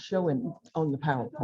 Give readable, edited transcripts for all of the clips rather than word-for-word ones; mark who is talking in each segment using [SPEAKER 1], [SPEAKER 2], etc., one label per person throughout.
[SPEAKER 1] showing on the PowerPoint.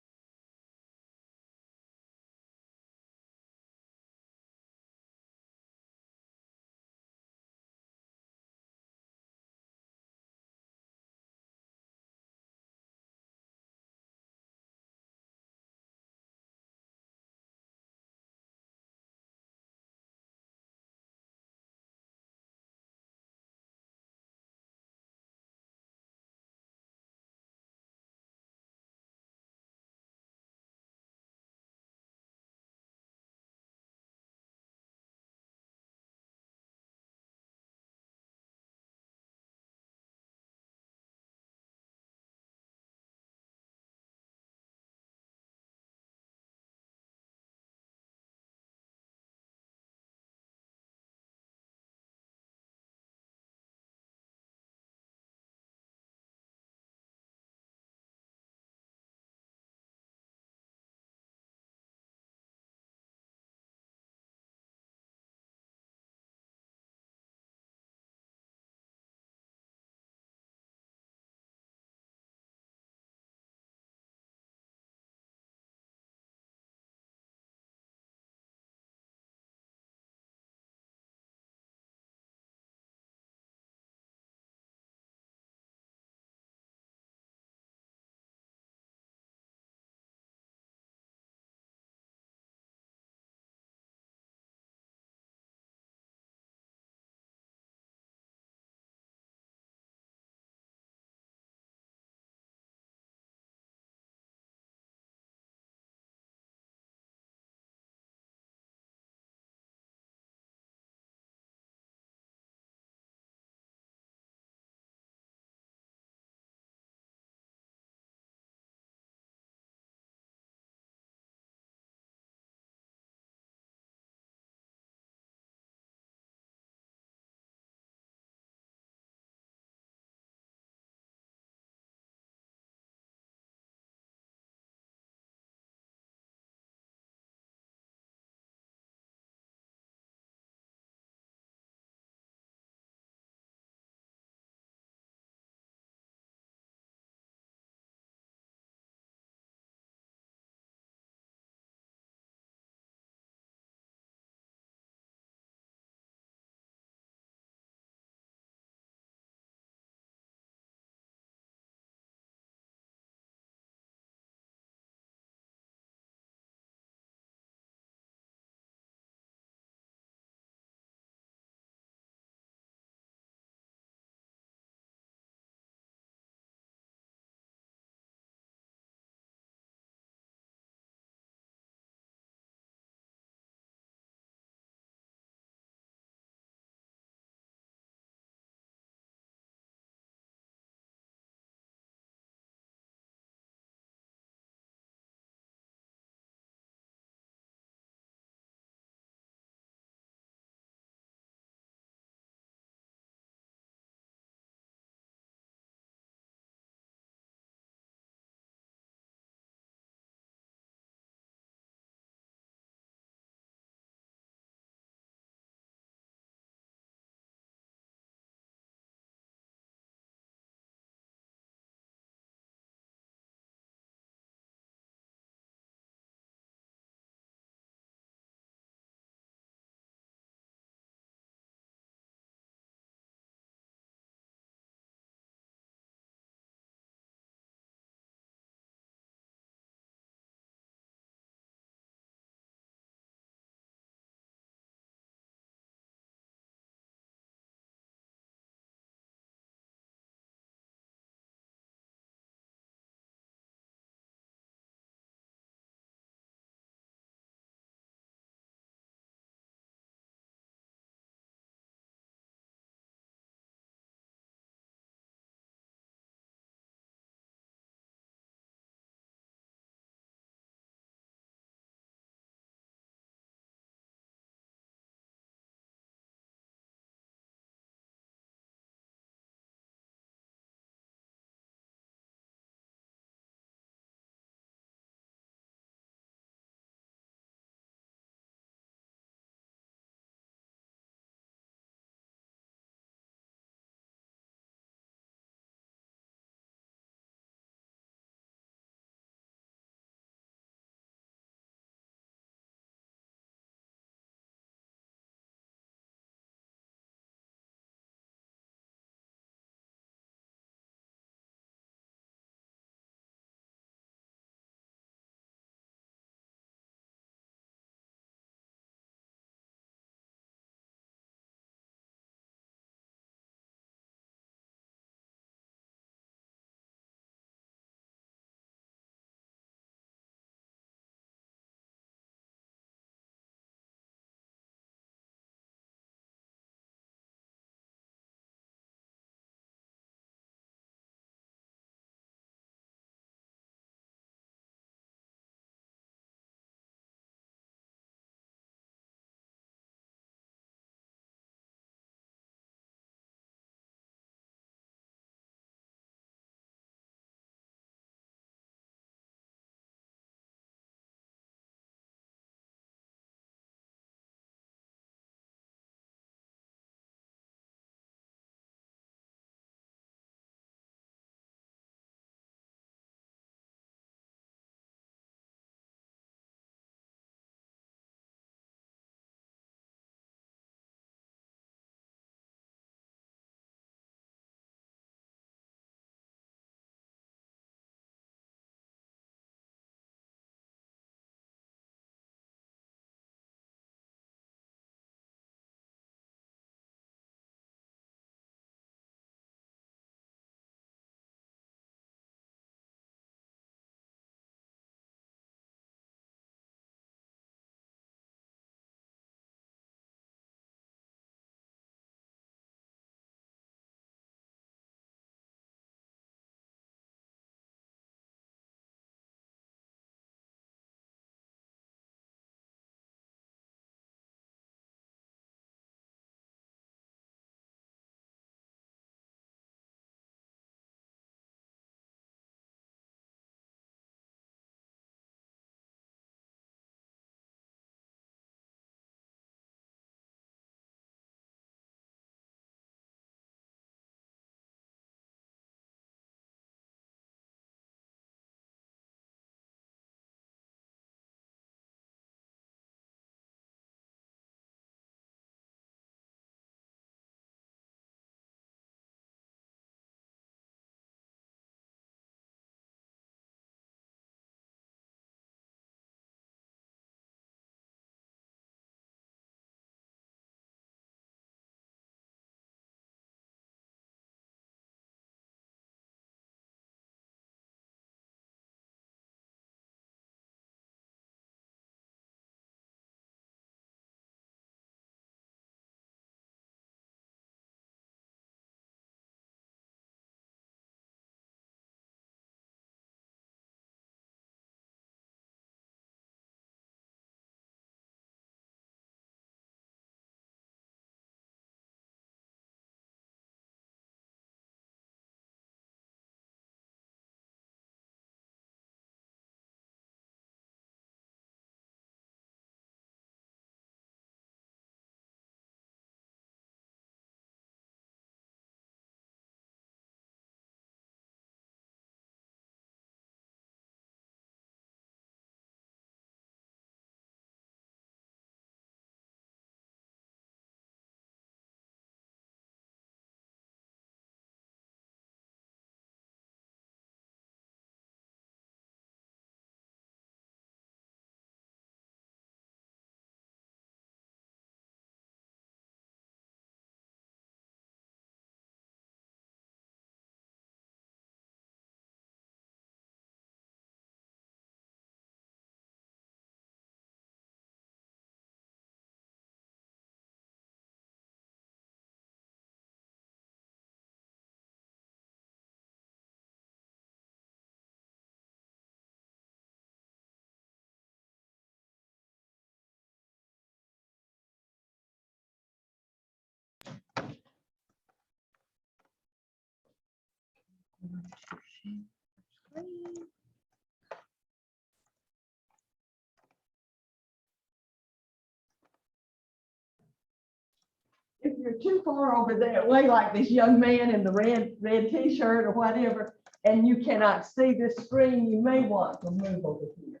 [SPEAKER 1] If you're too far over that way, like this young man in the red t-shirt or whatever, and you cannot see this screen, you may want to move over here.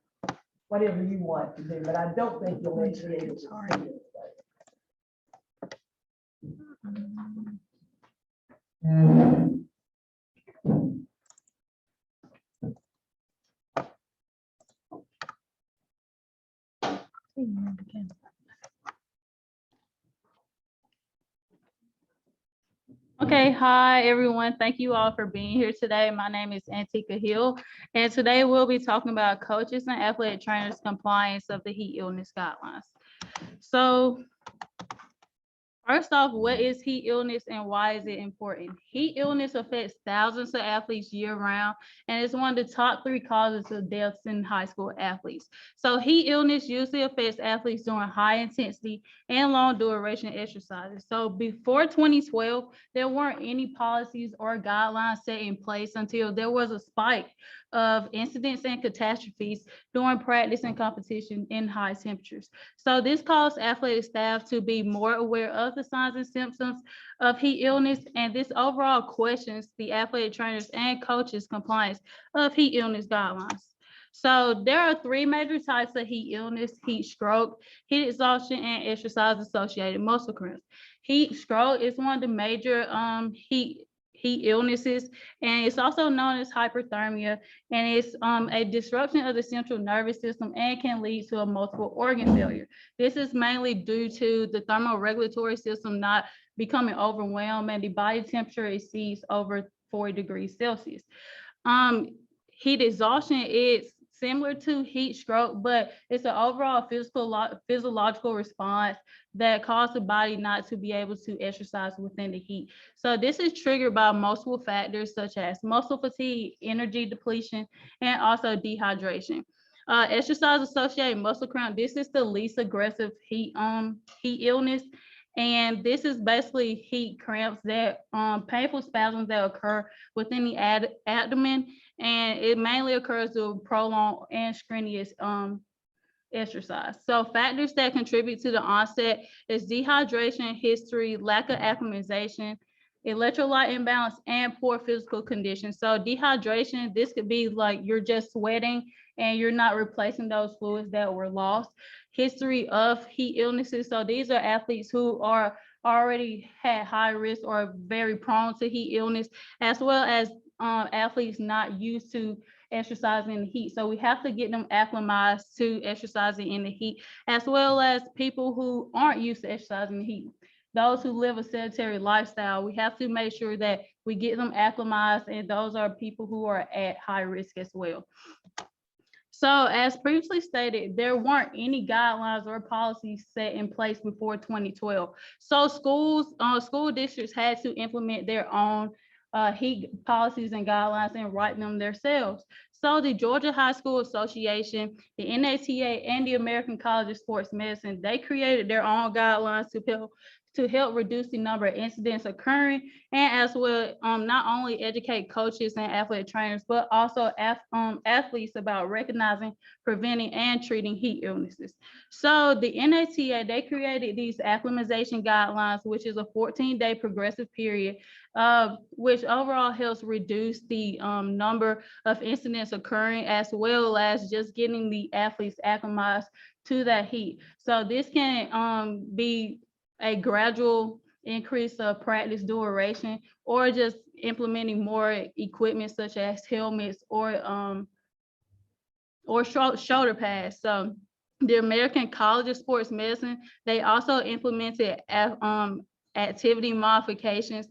[SPEAKER 1] Whatever you want to do, but I don't think you'll be able to see it.
[SPEAKER 2] Okay, hi everyone. Thank you all for being here today. My name is Antika Hill, and today we'll be talking about coaches and athletic trainers' compliance of the heat illness guidelines. So first off, what is heat illness and why is it important? Heat illness affects thousands of athletes year round, and it's one of the top 3 causes of deaths in high school athletes. So heat illness usually affects athletes doing high intensity and long duration exercises. So before 2012, there weren't any policies or guidelines set in place until there was a spike of incidents and catastrophes during practice and competition in high temperatures. So this caused athletic staff to be more aware of the signs and symptoms of heat illness, and this overall questions the athletic trainers and coaches' compliance of heat illness guidelines. So there are 3 major types of heat illness: heat stroke, heat exhaustion, and exercise-associated muscle cramps. Heat stroke is one of the major heat illnesses, and it's also known as hyperthermia, and it's a disruption of the central nervous system and can lead to a multiple organ failure. This is mainly due to the thermoregulatory system not becoming overwhelmed and the body temperature exceeds over 40 degrees Celsius. Heat exhaustion is similar to heat stroke, but it's an overall physiological response that causes the body not to be able to exercise within the heat. So this is triggered by multiple factors such as muscle fatigue, energy depletion, and also dehydration. Exercise-associated muscle cramp, this is the least aggressive heat illness. And this is basically heat cramps that painful spasms that occur within the abdomen, and it mainly occurs to prolonged and strenuous exercise. So factors that contribute to the onset is dehydration, history, lack of acclimatization, electrolyte imbalance, and poor physical condition. So dehydration, this could be like you're just sweating and you're not replacing those fluids that were lost. History of heat illnesses. So these are athletes who are already had high risk or very prone to heat illness, as well as athletes not used to exercising in the heat. So we have to get them acclimatized to exercising in the heat, as well as people who aren't used to exercising in the heat. Those who live a sedentary lifestyle, we have to make sure that we get them acclimatized, and those are people who are at high risk as well. So as previously stated, there weren't any guidelines or policies set in place before 2012. So school districts had to implement their own heat policies and guidelines and write them themselves. So the Georgia High School Association, the NATA, and the American College of Sports Medicine, they created their own guidelines to help reduce the number of incidents occurring, and as well not only educate coaches and athletic trainers, but also athletes about recognizing, preventing, and treating heat illnesses. So the NATA, they created these acclimatization guidelines, which is a 14-day progressive period, which overall helps reduce the number of incidents occurring, as well as just getting the athletes acclimatized to that heat. So this can be a gradual increase of practice duration, or just implementing more equipment such as helmets or shoulder pads. So the American College of Sports Medicine, they also implemented activity modifications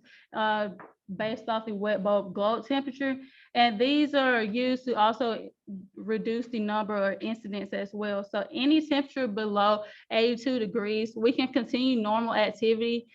[SPEAKER 2] based off the wet bulb globe temperature, and these are used to also reduce the number of incidents as well. So any temperature below 82 degrees, we can continue normal activity,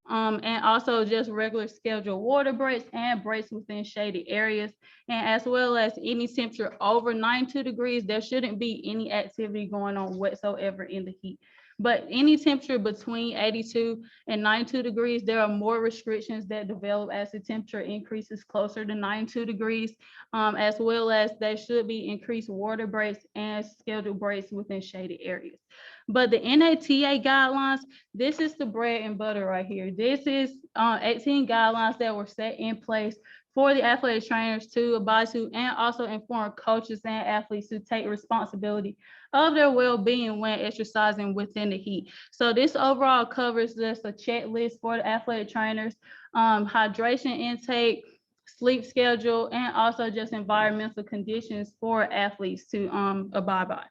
[SPEAKER 2] and also just regular scheduled water breaks and breaks within shaded areas. And as well as any temperature over 92 degrees, there shouldn't be any activity going on whatsoever in the heat. But any temperature between 82 and 92 degrees, there are more restrictions that develop as the temperature increases closer to 92 degrees, as well as there should be increased water breaks and scheduled breaks within shaded areas. But the NATA guidelines, this is the bread and butter right here. This is 18 guidelines that were set in place for the athletic trainers to abide to, and also inform coaches and athletes to take responsibility of their well-being when exercising within the heat. So this overall covers just a checklist for the athletic trainers, hydration intake, sleep schedule, and also just environmental conditions for athletes to abide by.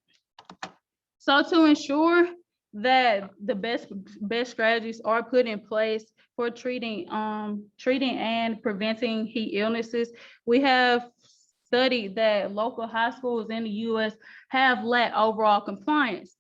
[SPEAKER 2] So to ensure that the best strategies are put in place for treating and preventing heat illnesses, we have studied that local high schools in the U.S. have lacked overall compliance.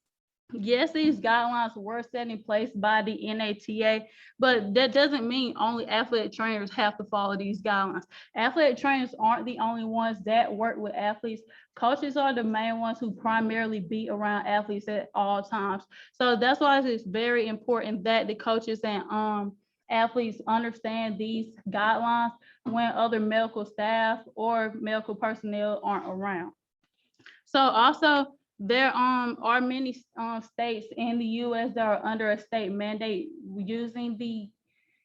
[SPEAKER 2] Yes, these guidelines were set in place by the NATA, but that doesn't mean only athletic trainers have to follow these guidelines. Athletic trainers aren't the only ones that work with athletes. Coaches are the main ones who primarily be around athletes at all times. So that's why it's very important that the coaches and athletes understand these guidelines when other medical staff or medical personnel aren't around. So also, there are many states in the U.S. that are under a state mandate using the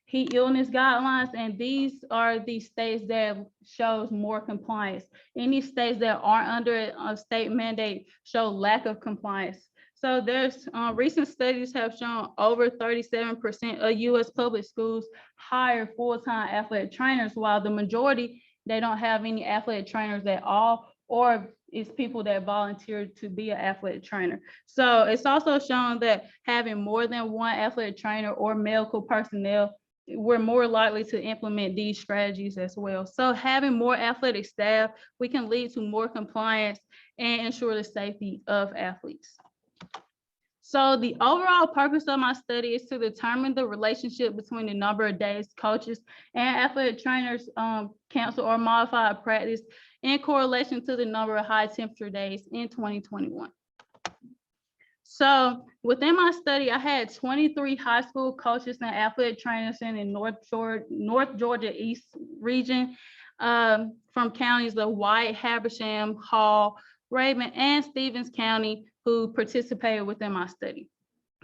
[SPEAKER 2] heat illness guidelines, and these are the states that shows more compliance. Any states that aren't under a state mandate show lack of compliance. So there's recent studies have shown over 37% of U.S. public schools hire full-time athletic trainers, while the majority, they don't have any athletic trainers at all, or it's people that volunteer to be an athletic trainer. So it's also shown that having more than one athletic trainer or medical personnel, we're more likely to implement these strategies as well. So having more athletic staff, we can lead to more compliance and ensure the safety of athletes. So the overall purpose of my study is to determine the relationship between the number of days coaches and athletic trainers cancel or modify practice in correlation to the number of high temperature days in 2021. So within my study, I had 23 high school coaches and athletic trainers in the North Georgia East region from counties of White, Habersham, Hall, Raven, and Stevens County who participated within my study.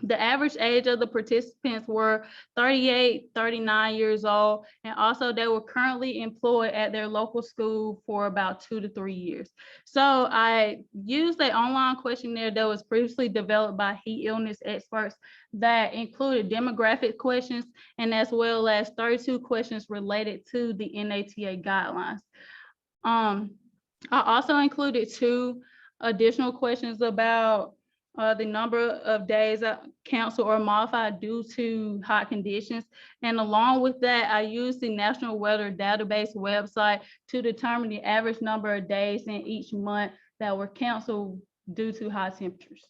[SPEAKER 2] The average age of the participants were 38, 39 years old, and also they were currently employed at their local school for about 2 to 3 years. So I used an online questionnaire that was previously developed by heat illness experts that included demographic questions and as well as 32 questions related to the NATA guidelines. I also included 2 additional questions about the number of days canceled or modified due to hot conditions. And along with that, I used the National Weather Database website to determine the average number of days in each month that were canceled due to high temperatures.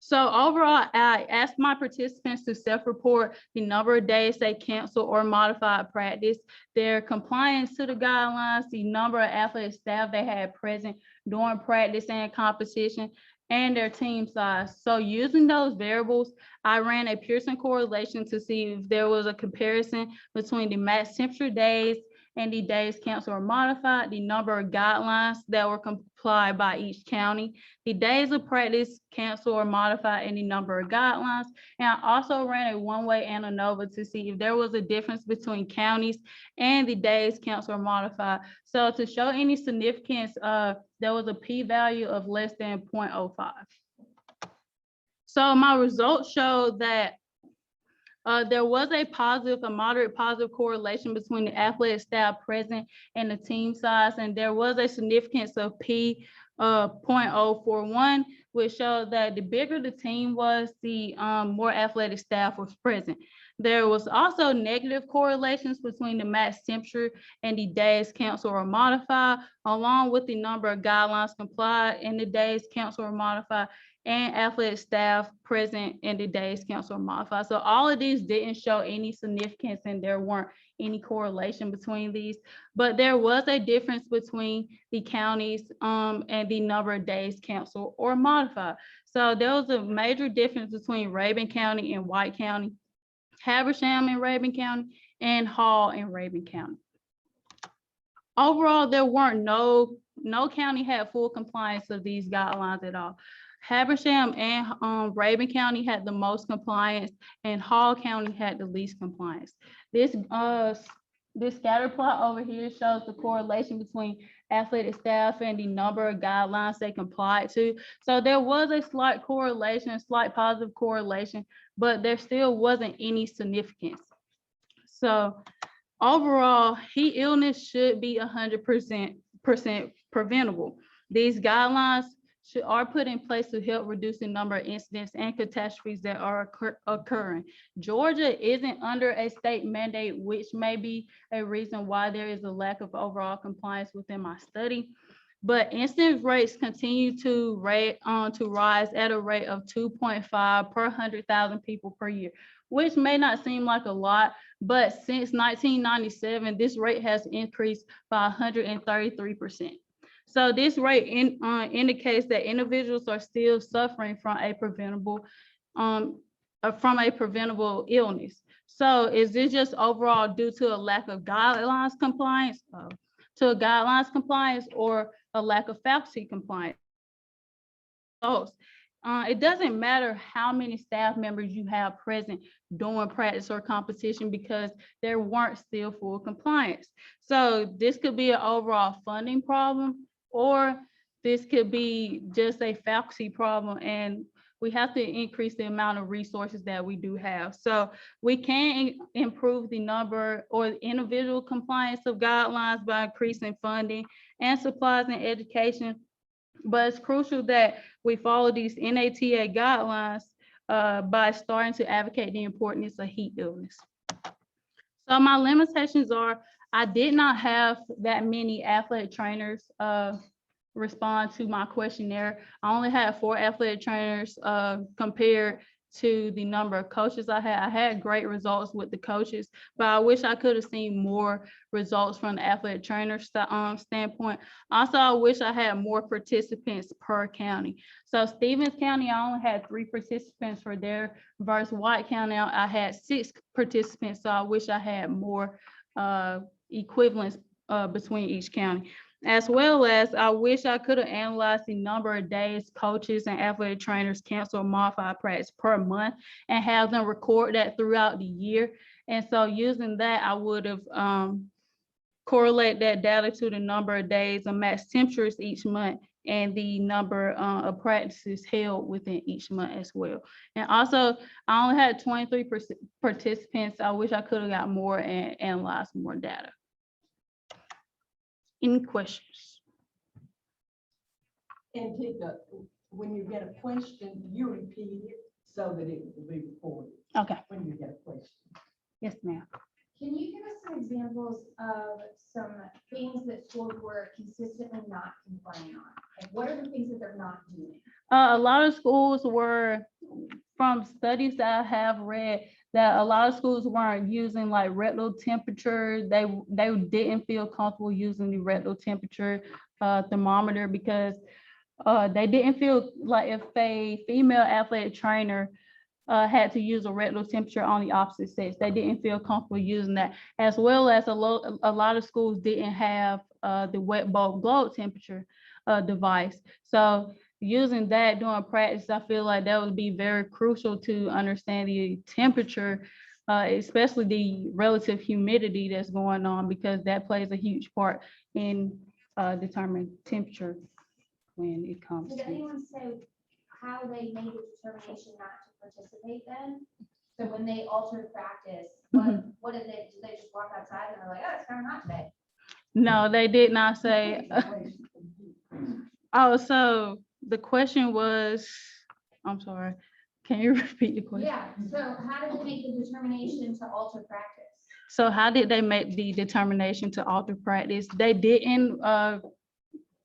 [SPEAKER 2] So overall, I asked my participants to self-report the number of days they canceled or modified practice, their compliance to the guidelines, the number of athletic staff they had present during practice and competition, and their team size. So using those variables, I ran a Pearson correlation to see if there was a comparison between the max temperature days and the days canceled or modified, the number of guidelines that were complied by each county, the days of practice canceled or modified, and the number of guidelines. And I also ran a one-way ANOVA to see if there was a difference between counties and the days canceled or modified. So to show any significance, there was a p-value of less than 0.05. So my results showed that there was a moderate positive correlation between the athletic staff present and the team size, and there was a significance of p 0.041, which showed that the bigger the team was, the more athletic staff was present. There was also negative correlations between the max temperature and the days canceled or modified, along with the number of guidelines complied in the days canceled or modified, and athletic staff present in the days canceled or modified. So all of these didn't show any significance, and there weren't any correlation between these, but there was a difference between the counties and the number of days canceled or modified. So there was a major difference between Rabun County and White County, Habersham in Rabun County, and Hall in Rabun County. Overall, there weren't no county had full compliance of these guidelines at all. Habersham and Rabun County had the most compliance, and Hall County had the least compliance. This scatter plot over here shows the correlation between athletic staff and the number of guidelines they complied to. So there was a slight correlation, a slight positive correlation, but there still wasn't any significance. So overall, heat illness should be 100% preventable. These guidelines are put in place to help reduce the number of incidents and catastrophes that are occurring. Georgia isn't under a state mandate, which may be a reason why there is a lack of overall compliance within my study. But incidence rates continue to rise at a rate of 2.5 per 100,000 people per year, which may not seem like a lot, but since 1997, this rate has increased by 133%. So this rate indicates that individuals are still suffering from a preventable illness. So is this just overall due to a lack of guidelines compliance, or a lack of faculty compliance? It doesn't matter how many staff members you have present during practice or competition, because there weren't still full compliance. So this could be an overall funding problem, or this could be just a faculty problem, and we have to increase the amount of resources that we do have. So we can improve the number or individual compliance of guidelines by increasing funding and supplies and education. But it's crucial that we follow these NATA guidelines by starting to advocate the importance of heat illness. So my limitations are, I did not have that many athletic trainers respond to my questionnaire. I only had 4 athletic trainers compared to the number of coaches I had. I had great results with the coaches, but I wish I could have seen more results from the athletic trainer standpoint. Also, I wish I had more participants per county. So Stevens County, I only had 3 participants for their versus White County. I had 6 participants, so I wish I had more equivalence between each county. As well as I wish I could have analyzed the number of days coaches and athletic trainers cancel or modify practice per month and have them record that throughout the year. And so using that, I would have correlate that data to the number of days of max temperatures each month and the number of practices held within each month as well. And also, I only had 23 participants. I wish I could have got more and analyzed more data. Any questions?
[SPEAKER 1] And Tika, when you get a question, you repeat it so that it will be recorded.
[SPEAKER 2] Okay.
[SPEAKER 1] When you get a question.
[SPEAKER 2] Yes, ma'am.
[SPEAKER 3] Can you give us some examples of some things that schools were consistently not complying on? Like, what are the things that they're not doing?
[SPEAKER 2] A lot of schools were, from studies that I have read, that a lot of schools weren't using like rectal temperature. They didn't feel comfortable using the rectal temperature thermometer because they didn't feel like if a female athletic trainer had to use a rectal temperature on the opposite sex, they didn't feel comfortable using that, as well as a lot of schools didn't have the wet bulb globe temperature device. So using that during practice, I feel like that would be very crucial to understand the temperature, especially the relative humidity that's going on, because that plays a huge part in determining temperature when it comes
[SPEAKER 3] Did
[SPEAKER 2] to.
[SPEAKER 3] anyone say how they made the determination not to participate then? So when they altered practice, what did they just walk outside and they're like, oh, it's kind of hot today?
[SPEAKER 2] No, they did not say. Oh, so the question was, I'm sorry, Can you repeat the question?
[SPEAKER 3] Yeah, so how did they make the determination to alter practice?
[SPEAKER 2] So how did they make the determination to alter practice? They didn't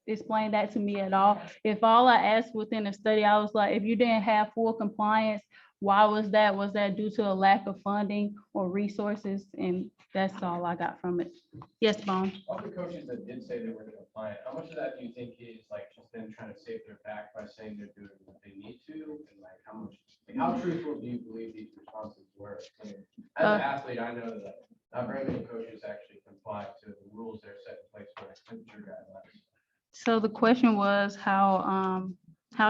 [SPEAKER 2] explain that to me at all. If all I asked within the study, I was like, if you didn't have full compliance, why was that? Was that due to a lack of funding or resources? And that's all I got from it. Yes, Bone.
[SPEAKER 4] Of the coaches that did say they were compliant, how much of that do you think is like just them trying to save their back by saying they're doing what they need to? And like how much, like how truthful do you believe these responses were? And as an athlete, I know that not very many coaches actually comply to the rules that are set in place for temperature guidelines.
[SPEAKER 2] So the question was how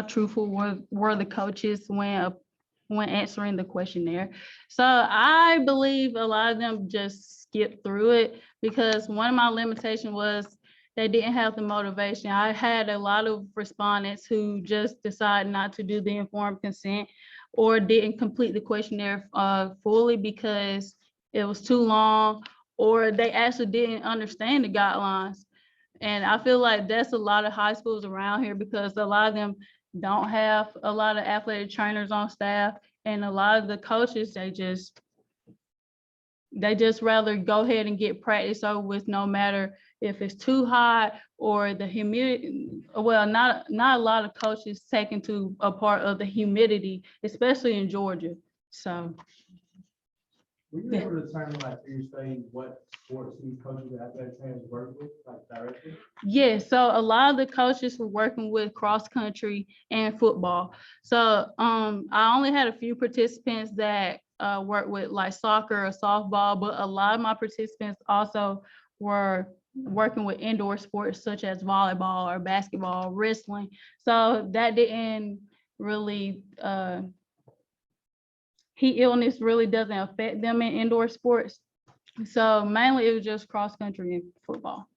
[SPEAKER 2] truthful were the coaches when answering the questionnaire? So I believe a lot of them just skipped through it because one of my limitations was they didn't have the motivation. I had a lot of respondents who just decided not to do the informed consent or didn't complete the questionnaire fully because it was too long, or they actually didn't understand the guidelines. And I feel like that's a lot of high schools around here because a lot of them don't have a lot of athletic trainers on staff, and a lot of the coaches, they just rather go ahead and get practice over with, no matter if it's too hot or the humidity. Well, not a lot of coaches take into a part of the humidity, especially in Georgia. So
[SPEAKER 5] Were you able to determine, like, through your study, what sports these coaches and athletic trainers work with, like, directly?
[SPEAKER 2] yeah, so a lot of the coaches were working with cross country and football. So I only had a few participants that worked with like soccer or softball, but a lot of my participants also were working with indoor sports such as volleyball or basketball, wrestling. So that didn't really heat illness really doesn't affect them in indoor sports. So mainly it was just cross country and football.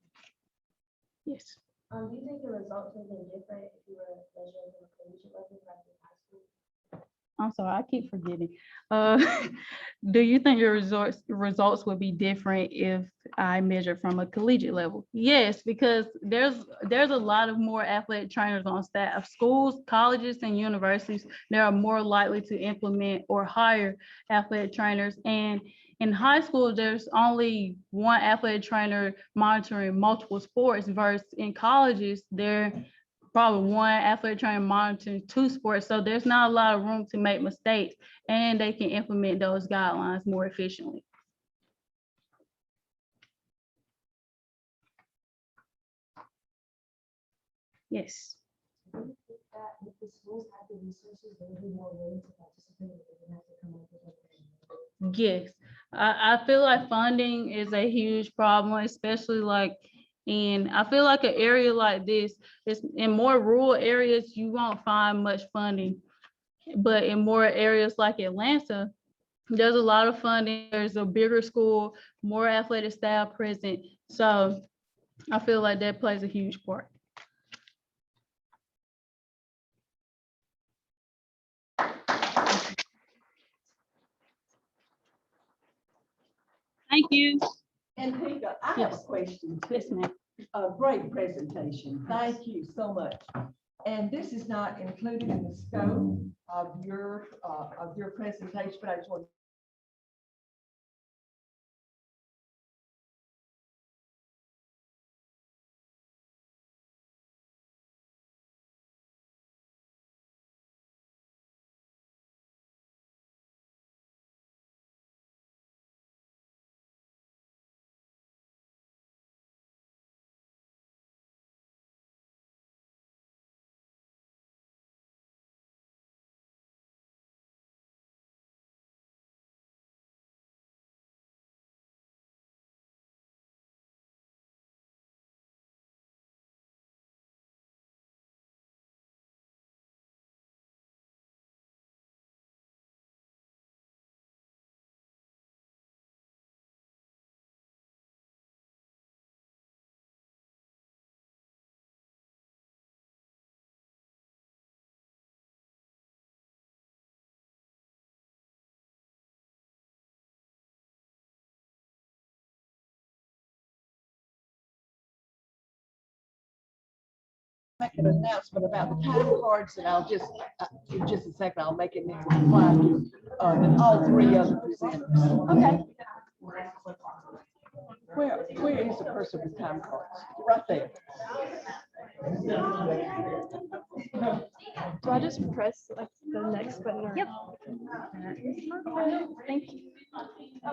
[SPEAKER 2] Yes.
[SPEAKER 3] Do you think the results would have been different if you were measuring from a collegiate level rather than high school?
[SPEAKER 2] I'm sorry, I keep forgetting. Do you think your results would be different if I measure from a collegiate level? Yes, because there's a lot of more athletic trainers on staff. Schools, colleges, and universities, they are more likely to implement or hire athletic trainers. And in high school, there's only one athletic trainer monitoring multiple sports versus in colleges, there probably one athletic trainer monitoring 2 sports. So there's not a lot of room to make mistakes, and they can implement those guidelines more efficiently. Yes.
[SPEAKER 6] Do you think that if the schools had the resources, they would be more willing to participate if they didn't have to come up with a
[SPEAKER 2] Yes, I feel like funding is a huge problem, especially like I feel like an area like this is in more rural areas, you won't find much funding. But in more areas like Atlanta, there's a lot of funding. There's a bigger school, more athletic staff present. So I feel like that plays a huge part. Thank you.
[SPEAKER 1] And Pika, I have a
[SPEAKER 2] Yes.
[SPEAKER 1] question.
[SPEAKER 2] Yes, ma'am.
[SPEAKER 1] A great presentation. Thank you so much. And this is not included in the scope of your presentation, but I just want Make an announcement about the time cards, and I'll just, in just a second, I'll make it next apply to all three other presenters. Okay. Where is the person with time cards? Right there.
[SPEAKER 6] Do I just press like the next button? Or?
[SPEAKER 2] Yep. Thank you.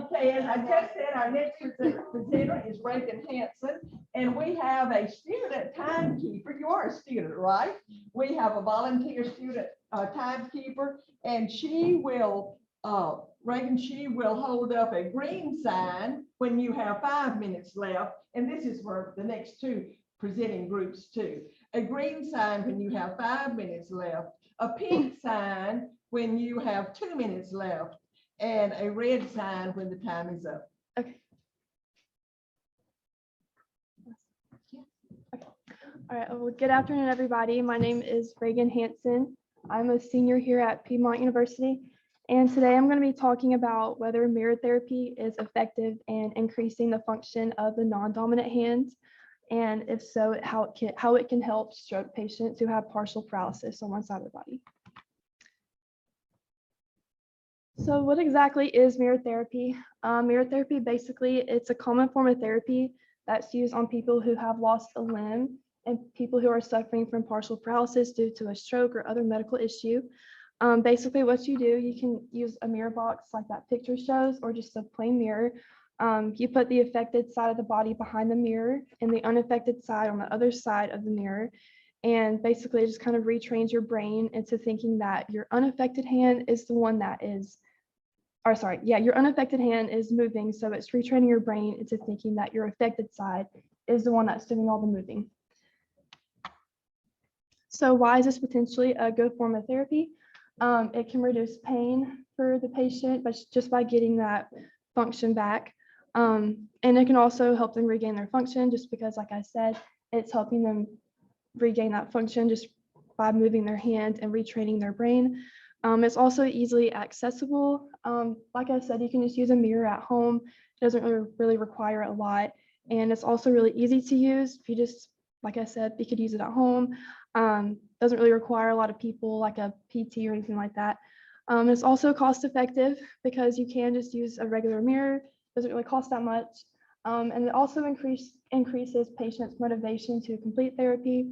[SPEAKER 1] Okay, as I just said, our next presenter is Reagan Hanson, and we have a student timekeeper. You are a student, right? We have a volunteer student timekeeper, and she will, Reagan, she will hold up a green sign when you have 5 minutes left, and this is for the next two presenting groups too. A green sign when you have 5 minutes left, a pink sign when you have 2 minutes left, and a red sign when the time is up.
[SPEAKER 6] Okay. All right. Well, good afternoon, everybody. My name is Reagan Hanson. I'm a senior here at Piedmont University. And today I'm going to be talking about whether mirror therapy is effective in increasing the function of the non-dominant hands. And if so, how it can help stroke patients who have partial paralysis on one side of the body. So what exactly is mirror therapy? Mirror therapy, basically, it's a common form of therapy that's used on people who have lost a limb and people who are suffering from partial paralysis due to a stroke or other medical issue. Basically, what you do, you can use a mirror box like that picture shows, or just a plain mirror. You put the affected side of the body behind the mirror and the unaffected side on the other side of the mirror. And basically, it just kind of retrains your brain into thinking that your unaffected hand is the one that is, your unaffected hand is moving. So it's retraining your brain into thinking that your affected side is the one that's doing all the moving. So why is this potentially a good form of therapy? It can reduce pain for the patient, but just by getting that function back. And it can also help them regain their function, just because, like I said, it's helping them regain that function just by moving their hand and retraining their brain. It's also easily accessible. Like I said, you can just use a mirror at home. It doesn't really require a lot. And it's also really easy to use. If you just, like I said, you could use it at home. Doesn't really require a lot of people like a PT or anything like that. It's also cost effective because you can just use a regular mirror. Doesn't really cost that much. And it also increases patients' motivation to complete therapy.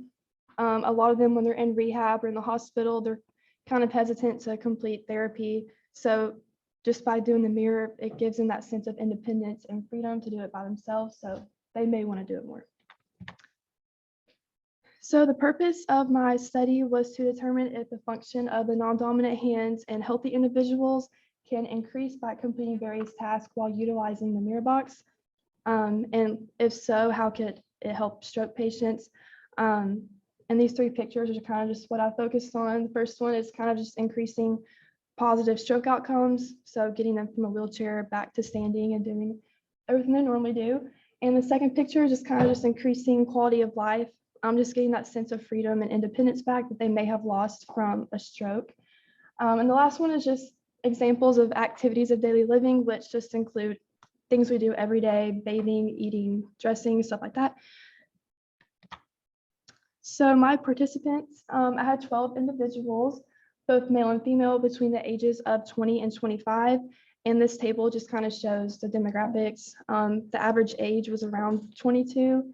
[SPEAKER 6] A lot of them, when they're in rehab or in the hospital, they're kind of hesitant to complete therapy. So just by doing the mirror, it gives them that sense of independence and freedom to do it by themselves. So they may want to do it more. So the purpose of my study was to determine if the function of the non-dominant hands in healthy individuals can increase by completing various tasks while utilizing the mirror box. And if so, how could it help stroke patients? And these three pictures are kind of just what I focused on. The first one is kind of just increasing positive stroke outcomes. So getting them from a wheelchair back to standing and doing everything they normally do. And the second picture is just kind of just increasing quality of life. Just getting that sense of freedom and independence back that they may have lost from a stroke. And the last one is just examples of activities of daily living, which just include things we do every day: bathing, eating, dressing, stuff like that. So my participants, I had 12 individuals, both male and female, between the ages of 20 and 25. And this table just kind of shows the demographics. The average age was around 22.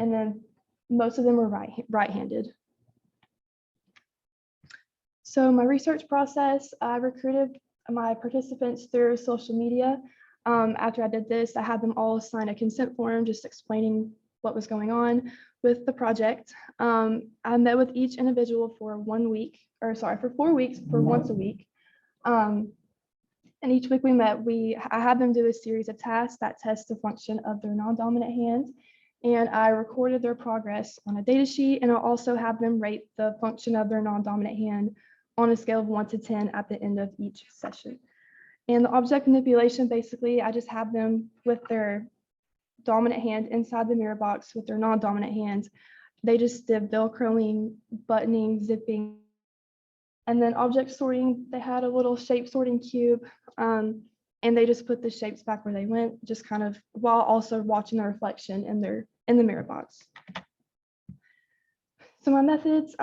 [SPEAKER 6] And then most of them were right-handed. So my research process, I recruited my participants through social media. After I did this, I had them all sign a consent form just explaining what was going on with the project. I met with each individual for 4 weeks for once a week. And each week we met, I had them do a series of tasks that test the function of their non-dominant hands. And I recorded their progress on a data sheet, and I'll also have them rate the function of their non-dominant hand on a scale of 1 to 10 at the end of each session. And the object manipulation, basically, I just have them with their dominant hand inside the mirror box with their non-dominant hands. They just did Velcroing, buttoning, zipping. And then object sorting, they had a little shape sorting cube, and they just put the shapes back where they went, just kind of while also watching the reflection in the mirror box. So my methods,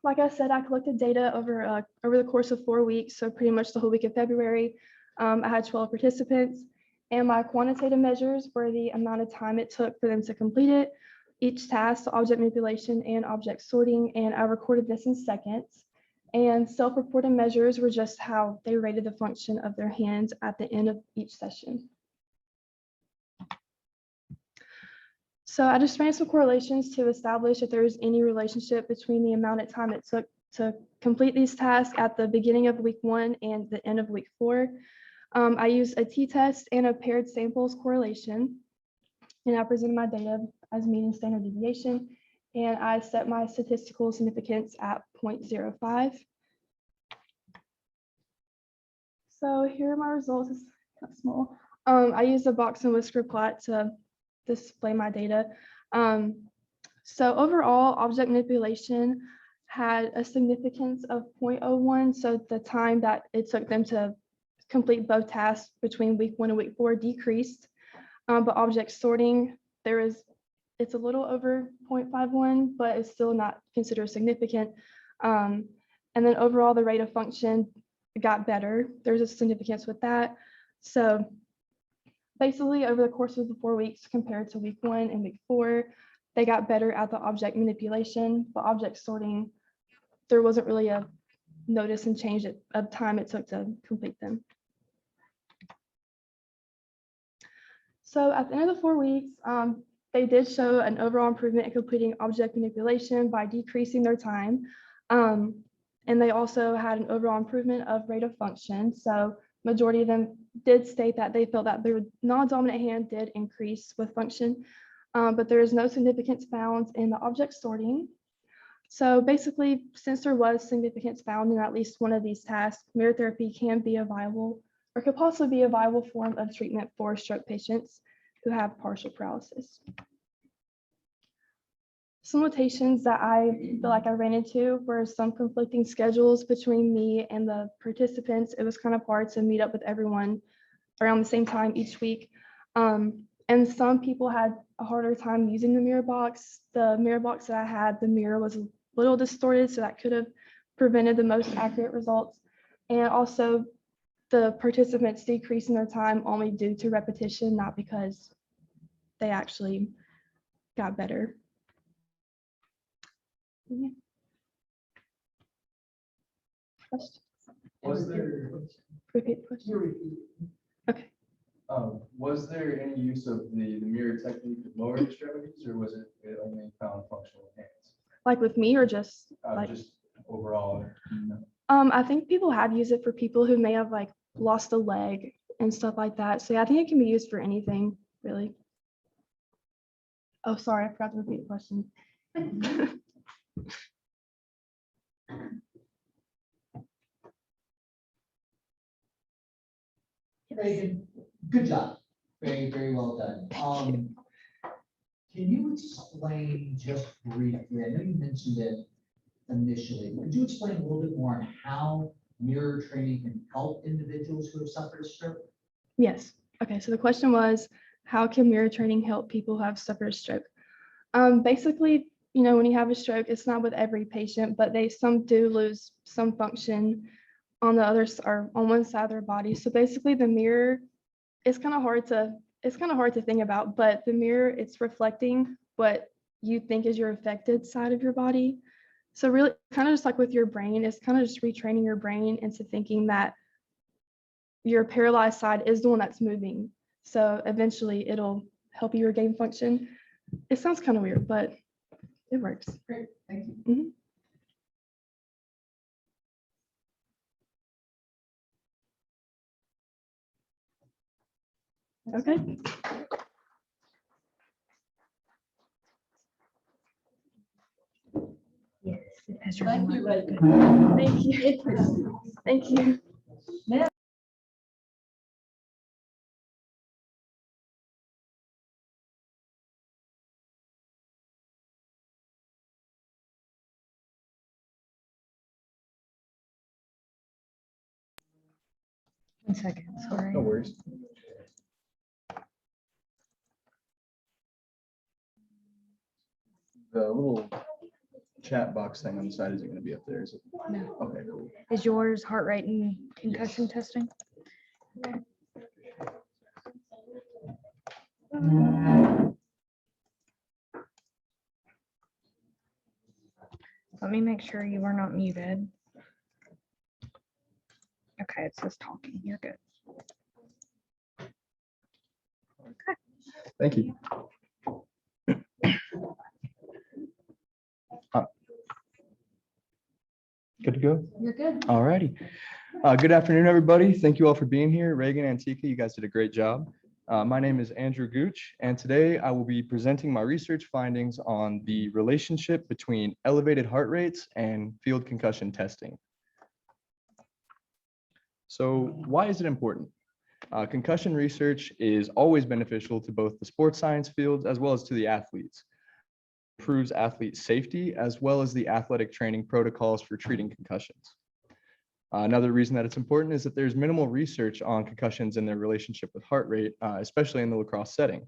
[SPEAKER 6] like I said, I collected data over the course of 4 weeks, so pretty much the whole week of February. I had 12 participants, and my quantitative measures were the amount of time it took for them to complete it, each task, so object manipulation and object sorting, and I recorded this in seconds. And self-reported measures were just how they rated the function of their hands at the end of each session. So I just ran some correlations to establish if there was any relationship between the amount of time it took to complete these tasks at the beginning of week 1 and the end of week 4. I used a t-test and a paired samples correlation, and I presented my data as mean standard deviation, and I set my statistical significance at 0.05. So here are my results. It's kind of small. I used a box and whisker plot to display my data. So overall, object manipulation had a significance of 0.01. So the time that it took them to complete both tasks between week 1 and week 4 decreased. But object sorting, it's a little over 0.51, but it's still not considered significant. And then overall, the rate of function got better. There's a significance with that. So basically, over the course of the 4 weeks compared to week 1 and week 4, they got better at the object manipulation, but object sorting, there wasn't really a notice and change of time it took to complete them. So at the end of the 4 weeks, they did show an overall improvement in completing object manipulation by decreasing their time. And they also had an overall improvement of rate of function. So majority of them did state that they felt that their non-dominant hand did increase with function, but there is no significance found in the object sorting. So basically, since there was significance found in at least one of these tasks, mirror therapy can be a viable, or could possibly be a viable form of treatment for stroke patients who have partial paralysis. Some limitations that I feel like I ran into were some conflicting schedules between me and the participants. It was kind of hard to meet up with everyone around the same time each week. And some people had a harder time using the mirror box. The mirror box that I had, the mirror was a little distorted, so that could have prevented the most accurate results. And also the participants decreasing their time only due to repetition, not because they actually got better. Yeah. Questions?
[SPEAKER 5] Was there,
[SPEAKER 6] Repeat the question. Okay.
[SPEAKER 5] was there any use of the mirror technique with lower extremities, or was it only found functional with hands?
[SPEAKER 6] Like with me, or just like
[SPEAKER 5] Just overall?
[SPEAKER 6] I think people have used it for people who may have like lost a leg and stuff like that. So yeah, I think it can be used for anything, really. Oh, sorry, I forgot to repeat the question.
[SPEAKER 7] Megan, good job. Very, very well done. Can you explain just briefly, I know you mentioned it initially, but could you explain a little bit more on how mirror training can help individuals who have suffered a stroke?
[SPEAKER 6] Yes. Okay, so the question was, how can mirror training help people who have suffered a stroke? Basically, you know, when you have a stroke, it's not with every patient, but some do lose some function on the other or on one side of their body. So basically the mirror, it's kind of hard to think about, but the mirror, it's reflecting what you think is your affected side of your body. So really kind of just like with your brain, it's kind of just retraining your brain into thinking that your paralyzed side is the one that's moving. So eventually it'll help you regain function. It sounds kind of weird, but it works.
[SPEAKER 7] Great, thank you.
[SPEAKER 6] Mm-hmm. Okay.
[SPEAKER 1] Yes. Thank you, Ray.
[SPEAKER 6] Thank you. Thank you.
[SPEAKER 1] One second, sorry.
[SPEAKER 5] No worries. The little
[SPEAKER 8] chat box thing on the side isn't going to be up there, is it?
[SPEAKER 9] No.
[SPEAKER 8] Okay, cool.
[SPEAKER 9] Is yours heart rate and concussion testing? Let me make sure you are not muted. Okay, it says talking. You're good.
[SPEAKER 8] Thank you. Good to go?
[SPEAKER 3] You're good.
[SPEAKER 8] All righty. Good afternoon, everybody. Thank you all for being here. Reagan, Antika, you guys did a great job. My name is Andrew Gooch, and today I will be presenting my research findings on the relationship between elevated heart rates and field concussion testing. So why is it important? Concussion research is always beneficial to both the sports science fields as well as to the athletes. It improves athlete safety as well as the athletic training protocols for treating concussions. Another reason that it's important is that there's minimal research on concussions and their relationship with heart rate, especially in the lacrosse setting.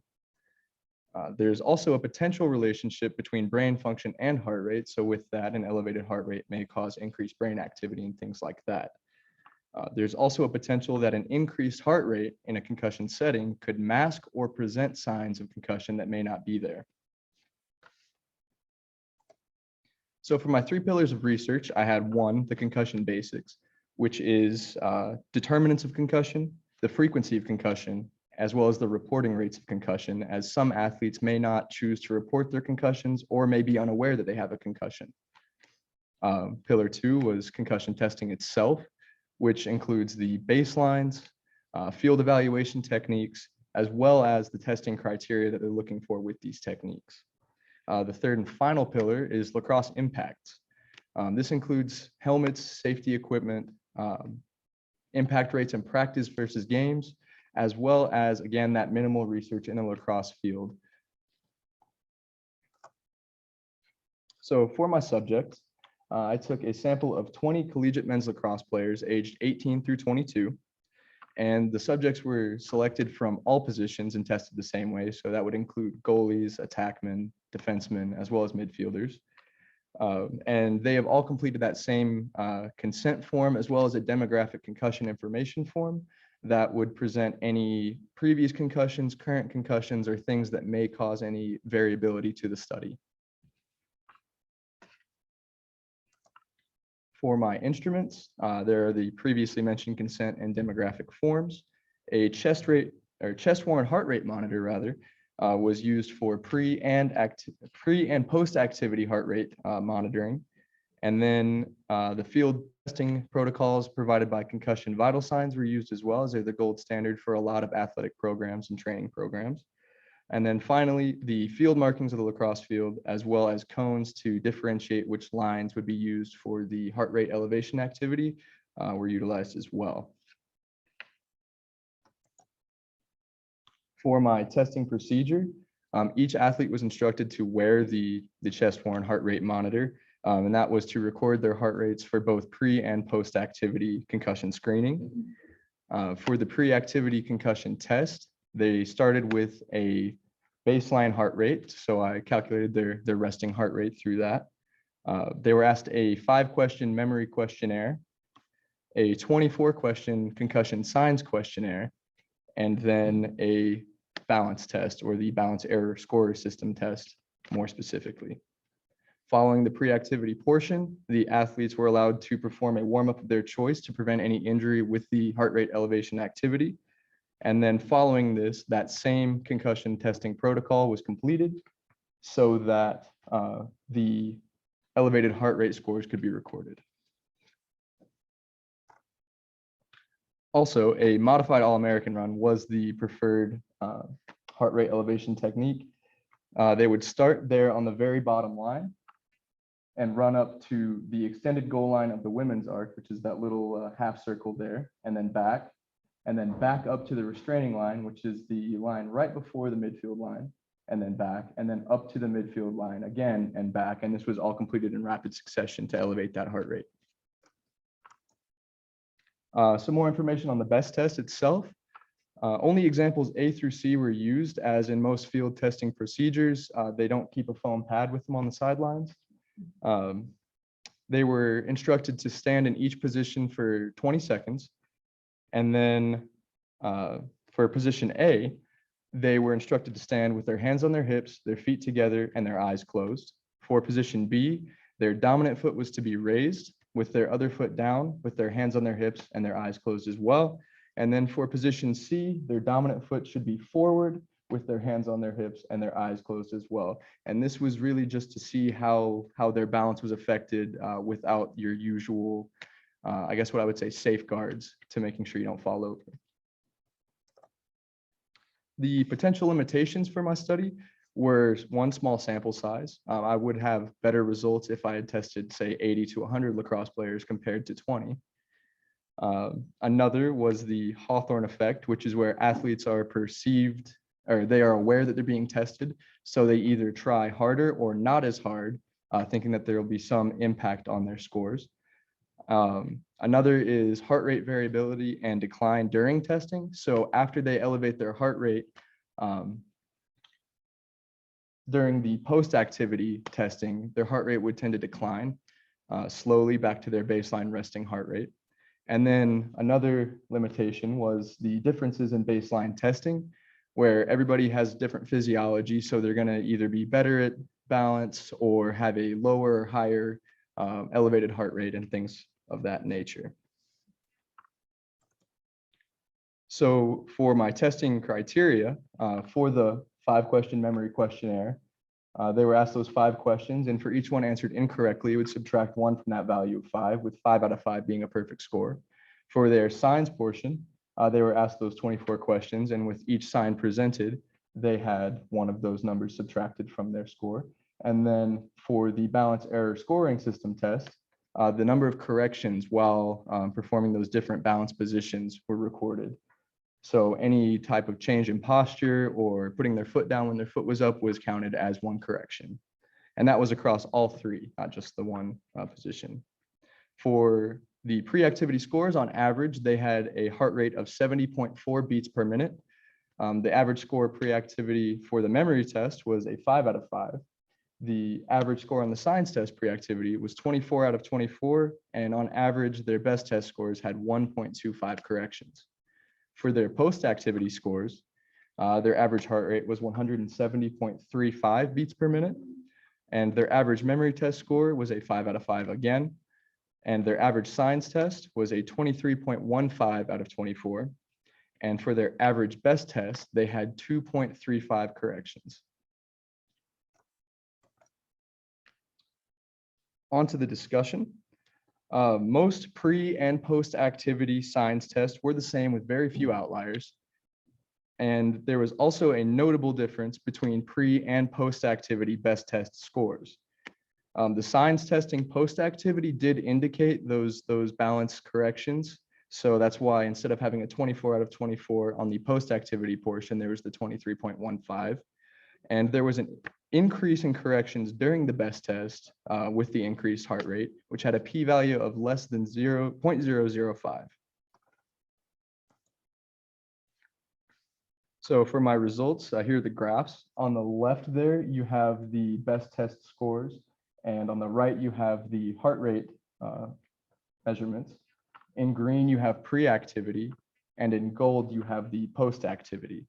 [SPEAKER 8] There's also a potential relationship between brain function and heart rate. So with that, an elevated heart rate may cause increased brain activity and things like that. There's also a potential that an increased heart rate in a concussion setting could mask or present signs of concussion that may not be there. So for my 3 pillars of research, I had 1, the concussion basics, which is determinants of concussion, the frequency of concussion, as well as the reporting rates of concussion, as some athletes may not choose to report their concussions or may be unaware that they have a concussion. Pillar 2 was concussion testing itself, which includes the baselines, field evaluation techniques, as well as the testing criteria that they're looking for with these techniques. The third and final pillar is lacrosse impacts. This includes helmets, safety equipment, impact rates in practice versus games, as well as, again, that minimal research in the lacrosse field. So for my subjects, I took a sample of 20 collegiate men's lacrosse players aged 18 through 22, and the subjects were selected from all positions and tested the same way. So that would include goalies, attackmen, defensemen, as well as midfielders. And they have all completed that same consent form, as well as a demographic concussion information form that would present any previous concussions, current concussions, or things that may cause any variability to the study. For my instruments, there are the previously mentioned consent and demographic forms. A chest-worn heart rate monitor, rather, was used for pre and post-activity heart rate monitoring. And then the field testing protocols provided by concussion vital signs were used as well, as they're the gold standard for a lot of athletic programs and training programs. And then finally, the field markings of the lacrosse field, as well as cones to differentiate which lines would be used for the heart rate elevation activity, were utilized as well. For my testing procedure, each athlete was instructed to wear the chest-worn heart rate monitor, and that was to record their heart rates for both pre and post-activity concussion screening. For the pre-activity concussion test, they started with a baseline heart rate, so I calculated their resting heart rate through that. They were asked a 5-question memory questionnaire, a 24-question concussion signs questionnaire, and then a balance test, or the balance error scorer system test more specifically. Following the pre-activity portion, the athletes were allowed to perform a warm-up of their choice to prevent any injury with the heart rate elevation activity. And then following this, that same concussion testing protocol was completed so that the elevated heart rate scores could be recorded. Also, a modified All-American run was the preferred heart rate elevation technique. They would start there on the very bottom line and run up to the extended goal line of the women's arc, which is that little half circle there, and then back up to the restraining line, which is the line right before the midfield line, and then back, and then up to the midfield line again and back. And this was all completed in rapid succession to elevate that heart rate. Some more information on the BEST test itself. Only examples A through C were used, as in most field testing procedures, they don't keep a foam pad with them on the sidelines. They were instructed to stand in each position for 20 seconds. And then for position A, they were instructed to stand with their hands on their hips, their feet together, and their eyes closed. For position B, their dominant foot was to be raised with their other foot down, with their hands on their hips and their eyes closed as well. And then for position C, their dominant foot should be forward with their hands on their hips and their eyes closed as well. And this was really just to see how their balance was affected without your usual, I guess what I would say, safeguards to making sure you don't fall over. The potential limitations for my study were one, small sample size. I would have better results if I had tested, say, 80 to 100 lacrosse players compared to 20. Another was the Hawthorne effect, which is where athletes are perceived, or they are aware that they're being tested. So they either try harder or not as hard, thinking that there will be some impact on their scores. Another is heart rate variability and decline during testing. So after they elevate their heart rate, during the post-activity testing, their heart rate would tend to decline slowly back to their baseline resting heart rate. And then another limitation was the differences in baseline testing, where everybody has different physiology. So they're going to either be better at balance or have a lower or higher elevated heart rate and things of that nature. So for my testing criteria, for the 5-question memory questionnaire, they were asked those 5 questions, and for each one answered incorrectly, it would subtract 1 from that value of 5, with 5 out of 5 being a perfect score. For their signs portion, they were asked those 24 questions, and with each sign presented, they had one of those numbers subtracted from their score. And then for the balance error scoring system test, the number of corrections while performing those different balance positions were recorded. So any type of change in posture or putting their foot down when their foot was up was counted as one correction. And that was across all 3, not just the one position. For the pre-activity scores, on average, they had a heart rate of 70.4 beats per minute. The average score pre-activity for the memory test was a 5 out of 5. The average score on the science test pre-activity was 24 out of 24, and on average, their best test scores had 1.25 corrections. For their post-activity scores, their average heart rate was 170.35 beats per minute, and their average memory test score was a 5 out of 5 again, and their average science test was a 23.15 out of 24, and for their average best test, they had 2.35 corrections. On to the discussion. Most pre and post activity science tests were the same with very few outliers. And there was also a notable difference between pre and post activity best test scores. The science testing post activity did indicate those balance corrections. So that's why instead of having a 24 out of 24 on the post activity portion, there was the 23.15. And there was an increase in corrections during the best test with the increased heart rate, which had a p-value of less than 0.005. So for my results, here are the graphs. On the left there, you have the best test scores, and on the right, you have the heart rate measurements. In green, you have pre-activity, and in gold, you have the post-activity.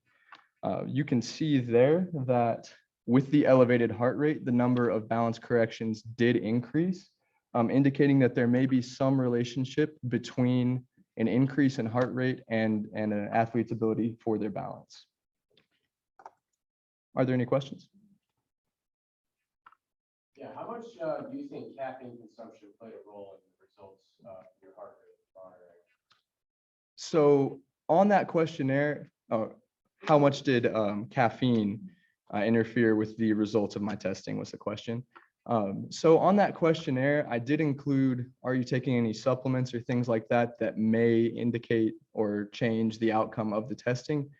[SPEAKER 8] You can see there that with the elevated heart rate, the number of balance corrections did increase, indicating that there may be some relationship between an increase in heart rate and an athlete's ability for their balance. Are there any questions?
[SPEAKER 4] Yeah, how much do you think caffeine consumption played a role in the results of your heart rate monitoring?
[SPEAKER 8] So on that questionnaire, how much did caffeine interfere with the results of my testing was the question. So on that questionnaire, I did include, are you taking any supplements or things like that that may indicate or change the outcome of the testing?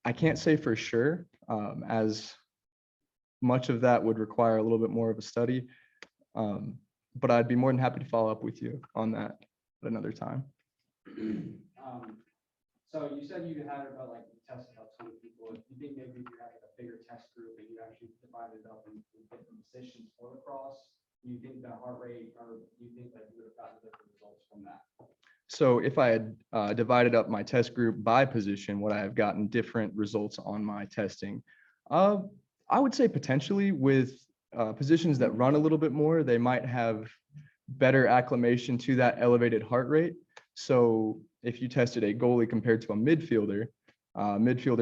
[SPEAKER 8] I can't say for sure, as much of that would require a little bit more of a study, but I'd be more than happy to follow up with you on that at another time.
[SPEAKER 5] So you said you had about like tested about 20 people. Do you think maybe if you had like a bigger test group and you actually divided it up in different positions for lacrosse, do you think the heart rate, or do you think that you would have gotten different results from that?
[SPEAKER 8] So if I had divided up my test group by position, would I have gotten different results on my testing? I would say potentially with positions that run a little bit more, they might have better acclimation to that elevated heart rate. So if you tested a goalie compared to a midfielder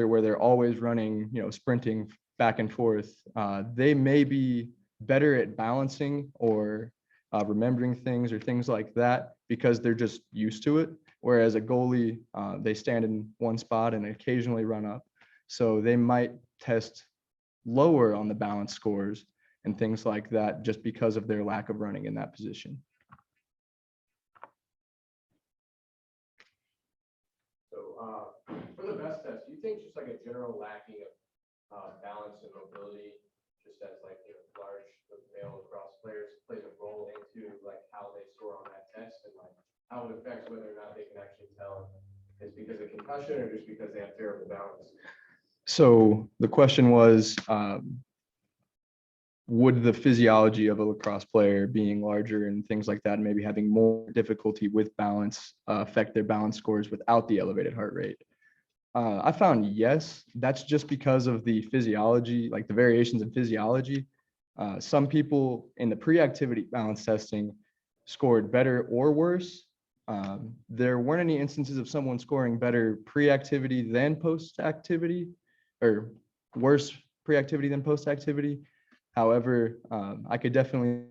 [SPEAKER 8] where they're always running, sprinting back and forth, they may be better at balancing or remembering things or things like that because they're just used to it. Whereas a goalie, they stand in one spot and occasionally run up. So they might test lower on the balance scores and things like that just because of their lack of running in that position.
[SPEAKER 4] So for the best test, do you think just like a general lacking of balance and mobility, just as like large male lacrosse players, plays a role into like how they score on that test and like how it affects whether or not they can actually tell it's because of concussion or just because they have terrible balance?
[SPEAKER 8] So the question was, would the physiology of a lacrosse player being larger and things like that, and maybe having more difficulty with balance, affect their balance scores without the elevated heart rate? I found yes, that's just because of the physiology, like the variations in physiology. Some people in the pre-activity balance testing scored better or worse. There weren't any instances of someone scoring better pre-activity than post-activity, or worse pre-activity than post-activity. However, I could definitely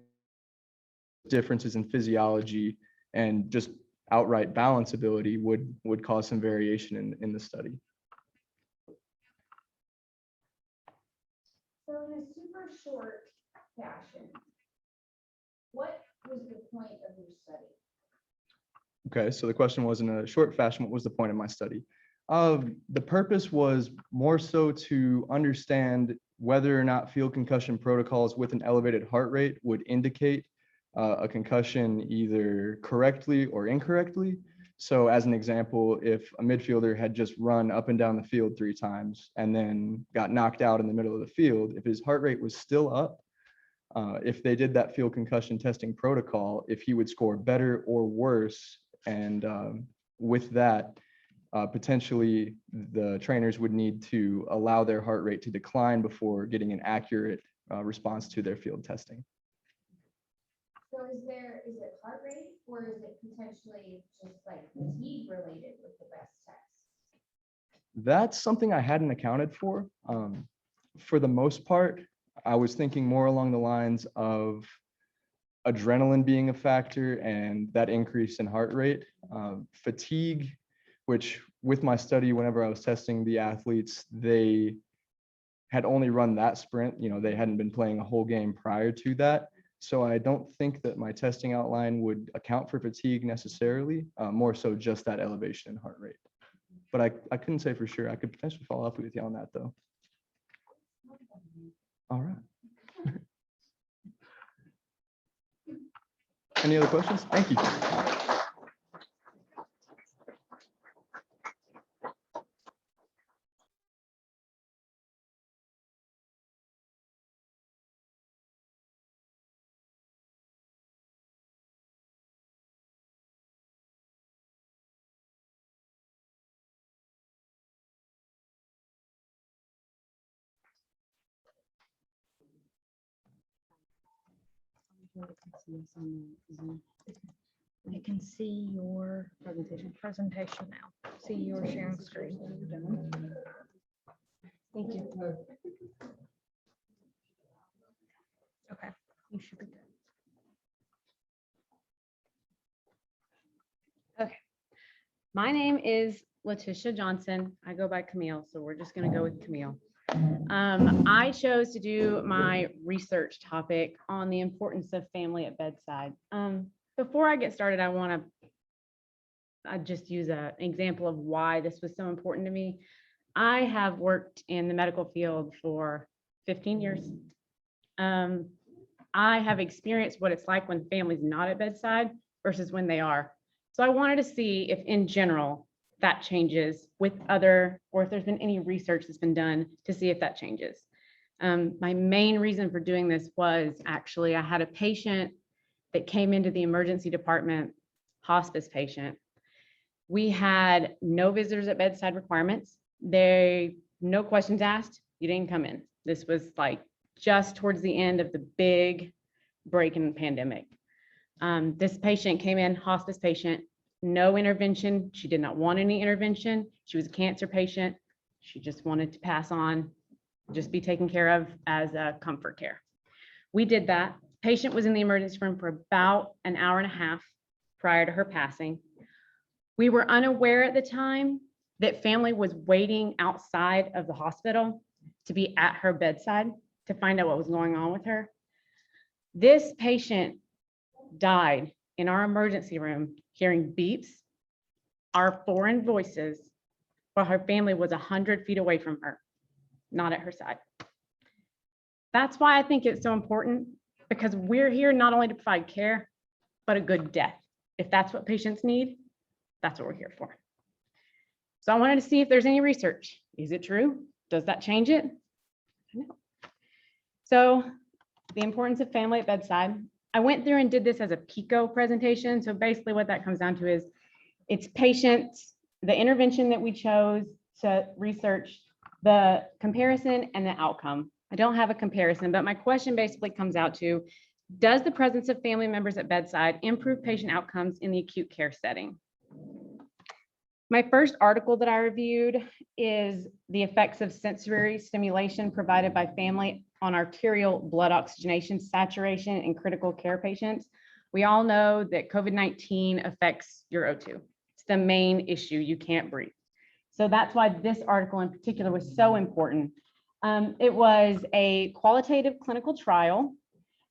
[SPEAKER 8] differences in physiology and just outright balance ability would cause some variation in the study.
[SPEAKER 3] So in a super short fashion, what was the point of your study?
[SPEAKER 8] Okay, so the question was, in a short fashion, what was the point of my study? The purpose was more so to understand whether or not field concussion protocols with an elevated heart rate would indicate a concussion either correctly or incorrectly. So as an example, if a midfielder had just run up and down the field 3 times and then got knocked out in the middle of the field, if his heart rate was still up, if they did that field concussion testing protocol, if he would score better or worse, and with that, potentially the trainers would need to allow their heart rate to decline before getting an accurate response to their field testing.
[SPEAKER 3] So is it heart rate or is it potentially just like fatigue related with the best test?
[SPEAKER 8] That's something I hadn't accounted for. For the most part, I was thinking more along the lines of adrenaline being a factor and that increase in heart rate. Fatigue, which with my study, whenever I was testing the athletes, they had only run that sprint. They hadn't been playing a whole game prior to that. So I don't think that my testing outline would account for fatigue necessarily, more so just that elevation in heart rate. But I couldn't say for sure. I could potentially follow up with you on that though. All right. Any other questions? Thank you.
[SPEAKER 9] I can see your presentation now. See your sharing screen.
[SPEAKER 6] Thank you.
[SPEAKER 9] Okay, you should be good.
[SPEAKER 10] Okay. My name is Letitia Johnson. I go by Camille, so we're just going to go with Camille. I chose to do my research topic on the importance of family at bedside. Before I get started, I just use an example of why this was so important to me. I have worked in the medical field for 15 years. I have experienced what it's like when families not at bedside versus when they are. So I wanted to see if in general, that changes with other, or if there's been any research that's been done to see if that changes. My main reason for doing this was actually I had a patient that came into the emergency department, hospice patient. We had no visitors at bedside requirements. No questions asked, you didn't come in. This was like just towards the end of the big break in the pandemic. This patient came in, hospice patient, no intervention. She did not want any intervention. She was a cancer patient. She just wanted to pass on, just be taken care of as a comfort care. We did that. Patient was in the emergency room for about an hour and a half prior to her passing. We were unaware at the time that family was waiting outside of the hospital to be at her bedside to find out what was going on with her. This patient died in our emergency room hearing beeps, our foreign voices, while her family was 100 feet away from her, not at her side. That's why I think it's so important, because we're here not only to provide care, but a good death. If that's what patients need, that's what we're here for. So I wanted to see if there's any research. Is it true? Does that change it? No. So the importance of family at bedside. I went through and did this as a PICO presentation. So basically what that comes down to is it's patients, the intervention that we chose to research, the comparison and the outcome. I don't have a comparison, but my question basically comes out to, does the presence of family members at bedside improve patient outcomes in the acute care setting? My first article that I reviewed is the effects of sensory stimulation provided by family on arterial blood oxygenation saturation in critical care patients. We all know that COVID-19 affects your O2. It's the main issue. You can't breathe. So that's why this article in particular was so important. It was a qualitative clinical trial.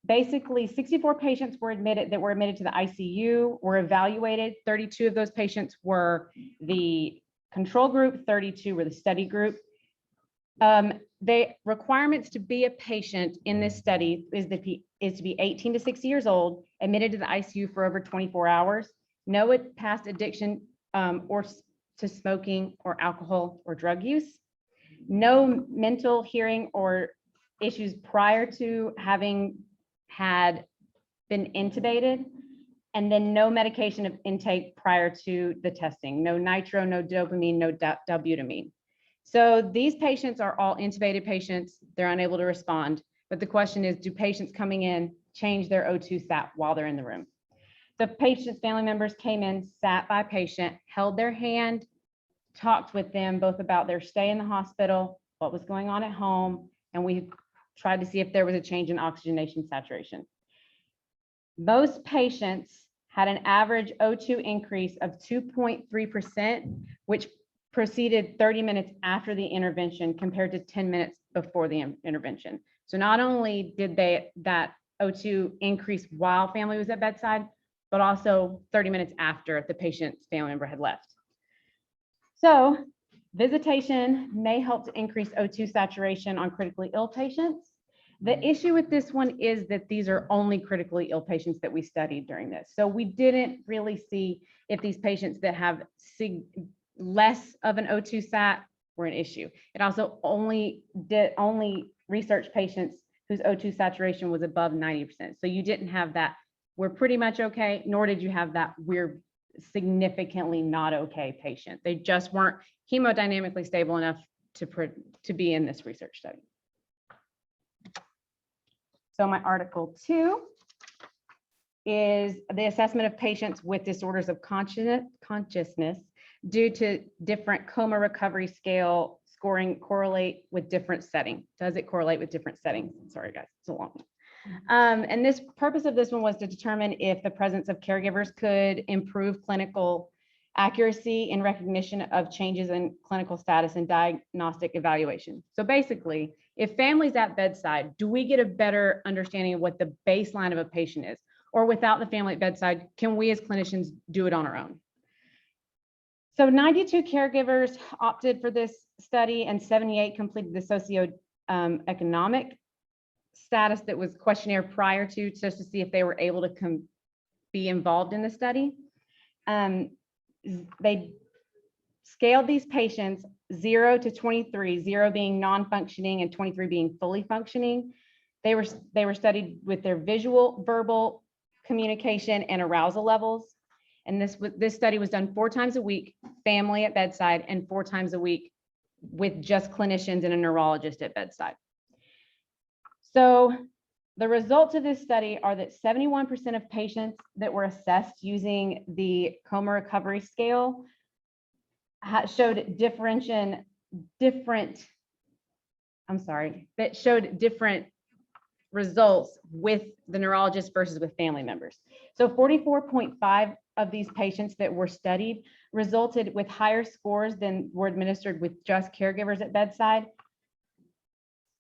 [SPEAKER 10] Basically, 64 patients were admitted to the ICU, were evaluated. 32 of those patients were the control group, 32 were the study group. The requirements to be a patient in this study is to be 18 to 60 years old, admitted to the ICU for over 24 hours, no past addiction or to smoking or alcohol or drug use, no mental, hearing, or issues prior to having had been intubated, and then no medication of intake prior to the testing, no nitro, no dopamine, no dobutamine. So these patients are all intubated patients. They're unable to respond. But the question is, do patients coming in change their O2 sat while they're in the room? The patient's family members came in, sat by patient, held their hand, talked with them both about their stay in the hospital, what was going on at home, and we tried to see if there was a change in oxygenation saturation. Most patients had an average O2 increase of 2.3%, which proceeded 30 minutes after the intervention compared to 10 minutes before the intervention. So not only did that O2 increase while family was at bedside, but also 30 minutes after the patient's family member had left. So visitation may help to increase O2 saturation on critically ill patients. The issue with this one is that these are only critically ill patients that we studied during this. So we didn't really see if these patients that have less of an O2 sat were an issue. It also only research patients whose O2 saturation was above 90%. So you didn't have that, we're pretty much okay, nor did you have that we're significantly not okay patient. They just weren't hemodynamically stable enough to be in this research study. So my article 2 is the assessment of patients with disorders of consciousness due to different coma recovery scale scoring correlate with different settings. Does it correlate with different settings? Sorry guys, it's a long one. And this purpose of this one was to determine if the presence of caregivers could improve clinical accuracy in recognition of changes in clinical status and diagnostic evaluation. So basically, if families at bedside, do we get a better understanding of what the baseline of a patient is? Or without the family at bedside, can we as clinicians do it on our own? So 92 caregivers opted for this study and 78 completed the socioeconomic status that was questionnaire prior to, just to see if they were able to be involved in the study. scaled these patients 0 to 23, 0 being non-functioning and 23 being fully functioning. They were studied with their visual, verbal communication and arousal levels. And this study was done 4 times a week, family at bedside, and 4 times a week with just clinicians and a neurologist at bedside. So the results of this study are that 71% of patients that were assessed using the coma recovery scale showed different results with the neurologist versus with family members. So 44.5 of these patients that were studied resulted with higher scores than were administered with just caregivers at bedside.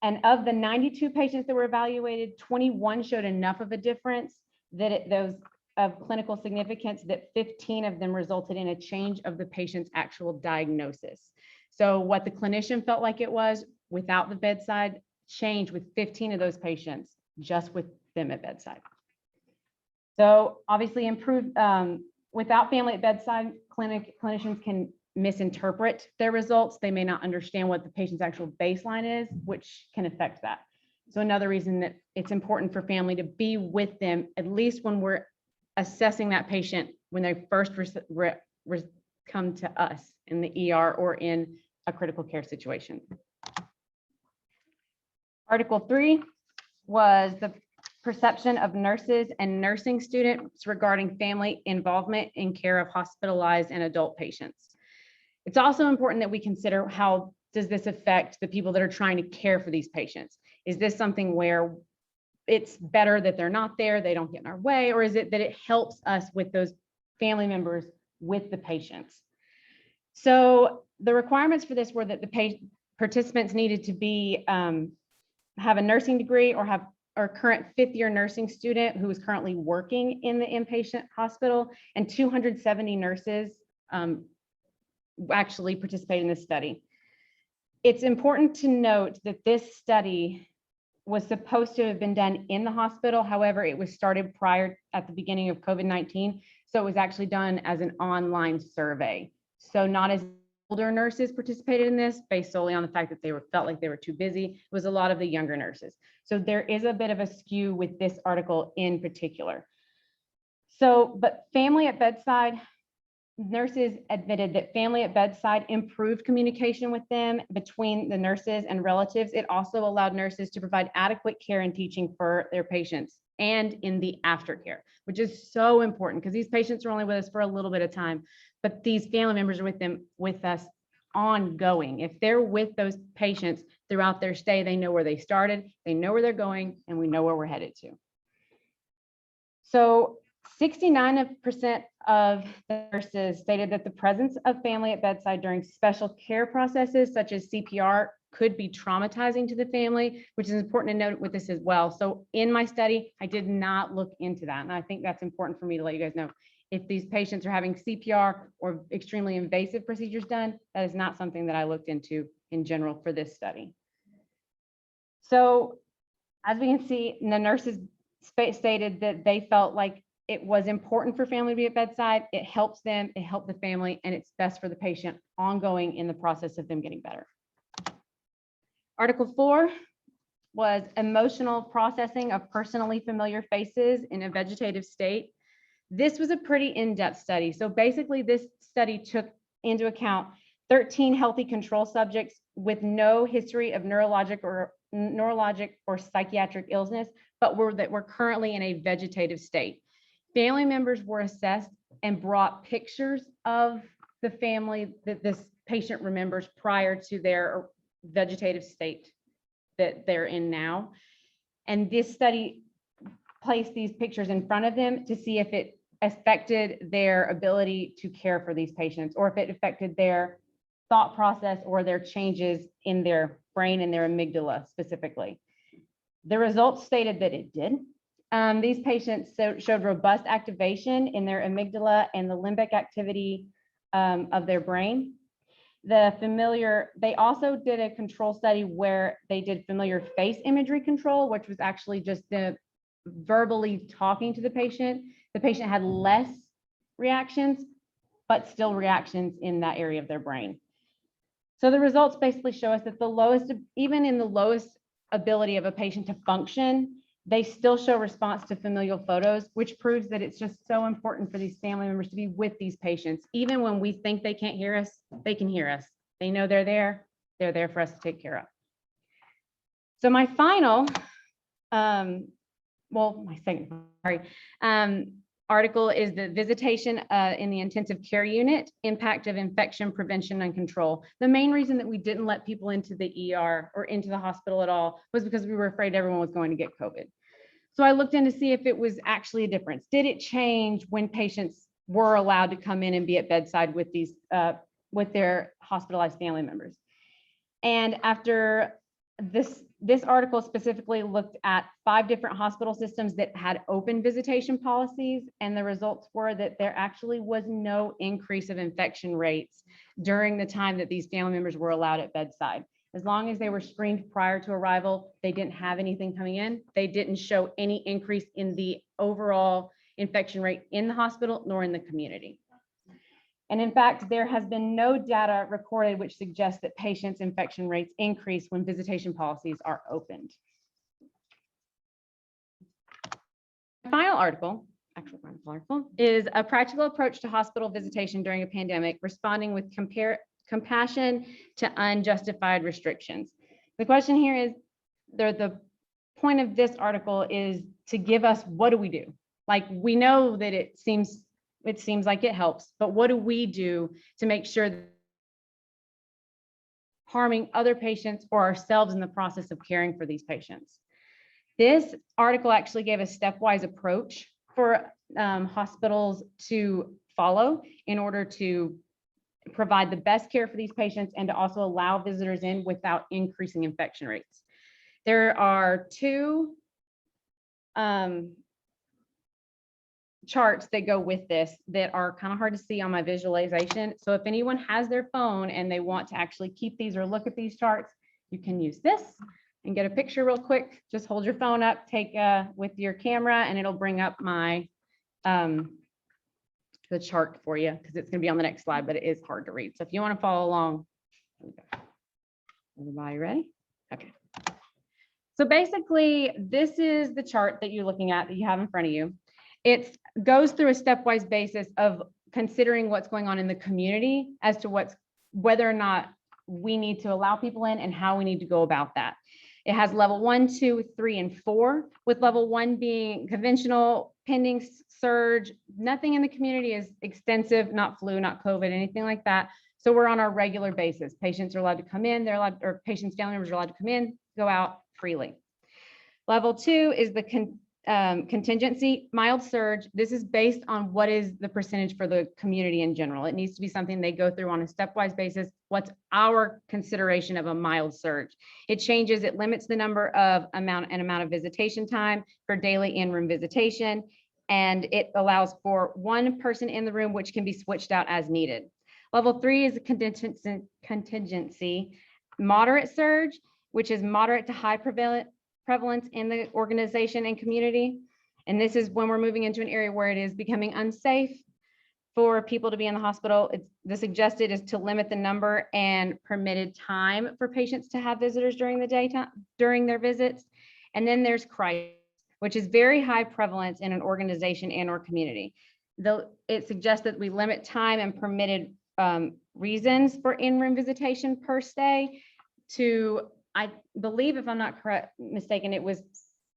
[SPEAKER 10] And of the 92 patients that were evaluated, 21 showed enough of a difference that those of clinical significance that 15 of them resulted in a change of the patient's actual diagnosis. So what the clinician felt like it was without the bedside changed with 15 of those patients, just with them at bedside. So obviously improved without family at bedside, clinicians can misinterpret their results. They may not understand what the patient's actual baseline is, which can affect that. So another reason that it's important for family to be with them, at least when we're assessing that patient, when they first come to us in the ER or in a critical care situation. Article 3 was the perception of nurses and nursing students regarding family involvement in care of hospitalized and adult patients. It's also important that we consider how does this affect the people that are trying to care for these patients? Is this something where it's better that they're not there, they don't get in our way, or is it that it helps us with those family members with the patients? So the requirements for this were that the participants needed to be have a nursing degree or have our current 5th-year nursing student who is currently working in the inpatient hospital, and 270 nurses actually participate in this study. It's important to note that this study was supposed to have been done in the hospital. However, it was started prior at the beginning of COVID-19. So it was actually done as an online survey. So not as older nurses participated in this based solely on the fact that they felt like they were too busy. It was a lot of the younger nurses. So there is a bit of a skew with this article in particular. So, but family at bedside, nurses admitted that family at bedside improved communication with them between the nurses and relatives. It also allowed nurses to provide adequate care and teaching for their patients and in the aftercare, which is so important because these patients are only with us for a little bit of time, but these family members are with us ongoing. If they're with those patients throughout their stay, they know where they started, they know where they're going, and we know where we're headed to. So 69% of the nurses stated that the presence of family at bedside during special care processes such as CPR could be traumatizing to the family, which is important to note with this as well. So in my study, I did not look into that. And I think that's important for me to let you guys know. If these patients are having CPR or extremely invasive procedures done, that is not something that I looked into in general for this study. So as we can see, the nurses stated that they felt like it was important for family to be at bedside. It helps them, it helped the family, and it's best for the patient ongoing in the process of them getting better. Article 4 was emotional processing of personally familiar faces in a vegetative state. This was a pretty in-depth study. So basically this study took into account 13 healthy control subjects with no history of neurologic or psychiatric illness, but that were currently in a vegetative state. Family members were assessed and brought pictures of the family that this patient remembers prior to their vegetative state that they're in now. And this study placed these pictures in front of them to see if it affected their ability to care for these patients, or if it affected their thought process or their changes in their brain and their amygdala specifically. The results stated that it did. These patients showed robust activation in their amygdala and the limbic activity of their brain. They also did a control study where they did familiar face imagery control, which was actually just the verbally talking to the patient. The patient had less reactions, but still reactions in that area of their brain. So the results basically show us that the lowest, even in the lowest ability of a patient to function, they still show response to familial photos, which proves that it's just so important for these family members to be with these patients. Even when we think they can't hear us, they can hear us. They know they're there for us to take care of. So my final, my second, article is the visitation in the intensive care unit, impact of infection prevention and control. The main reason that we didn't let people into the ER or into the hospital at all was because we were afraid everyone was going to get COVID. So I looked in to see if it was actually a difference. Did it change when patients were allowed to come in and be at bedside with these, with their hospitalized family members? And after this article specifically looked at 5 different hospital systems that had open visitation policies, and the results were that there actually was no increase of infection rates during the time that these family members were allowed at bedside. As long as they were screened prior to arrival, they didn't have anything coming in. They didn't show any increase in the overall infection rate in the hospital nor in the community. And in fact, there has been no data recorded which suggests that patients' infection rates increase when visitation policies are opened. Final article, is a practical approach to hospital visitation during a pandemic, responding with compassion to unjustified restrictions. The question here is, the point of this article is to give us, what do we do? Like, we know that it seems like it helps, but what do we do to make sure that harming other patients or ourselves in the process of caring for these patients? This article actually gave a stepwise approach for hospitals to follow in order to provide the best care for these patients and to also allow visitors in without increasing infection rates. There are 2 charts that go with this that are kind of hard to see on my visualization. So if anyone has their phone and they want to actually keep these or look at these charts, you can use this and get a picture real quick. Just hold your phone up, take with your camera, and it'll bring up my the chart for you, because it's going to be on the next slide, but it is hard to read. So if you want to follow along, everybody ready? Okay. So basically, this is the chart that you're looking at, that you have in front of you. It goes through a stepwise basis of considering what's going on in the community as to whether or not we need to allow people in and how we need to go about that. It has level 1, 2, 3, and 4, with level 1 being conventional, pending surge. Nothing in the community is extensive, not flu, not COVID, anything like that. So we're on our regular basis. Patients are allowed to come in, or patients' family members are allowed to come in, go out freely. Level 2 is the contingency, mild surge. This is based on what is the percentage for the community in general. It needs to be something they go through on a stepwise basis. What's our consideration of a mild surge? It changes, it limits the number of amount of visitation time for daily in-room visitation, and it allows for 1 person in the room, which can be switched out as needed. Level 3 is a contingency, moderate surge, which is moderate to high prevalence in the organization and community. And this is when we're moving into an area where it is becoming unsafe for people to be in the hospital. The suggested is to limit the number and permitted time for patients to have visitors during the daytime, during their visits. And then there's crisis, which is very high prevalence in an organization and or community. Though it suggests that we limit time and permitted reasons for in-room visitation per stay to, I believe, if I'm not mistaken, it was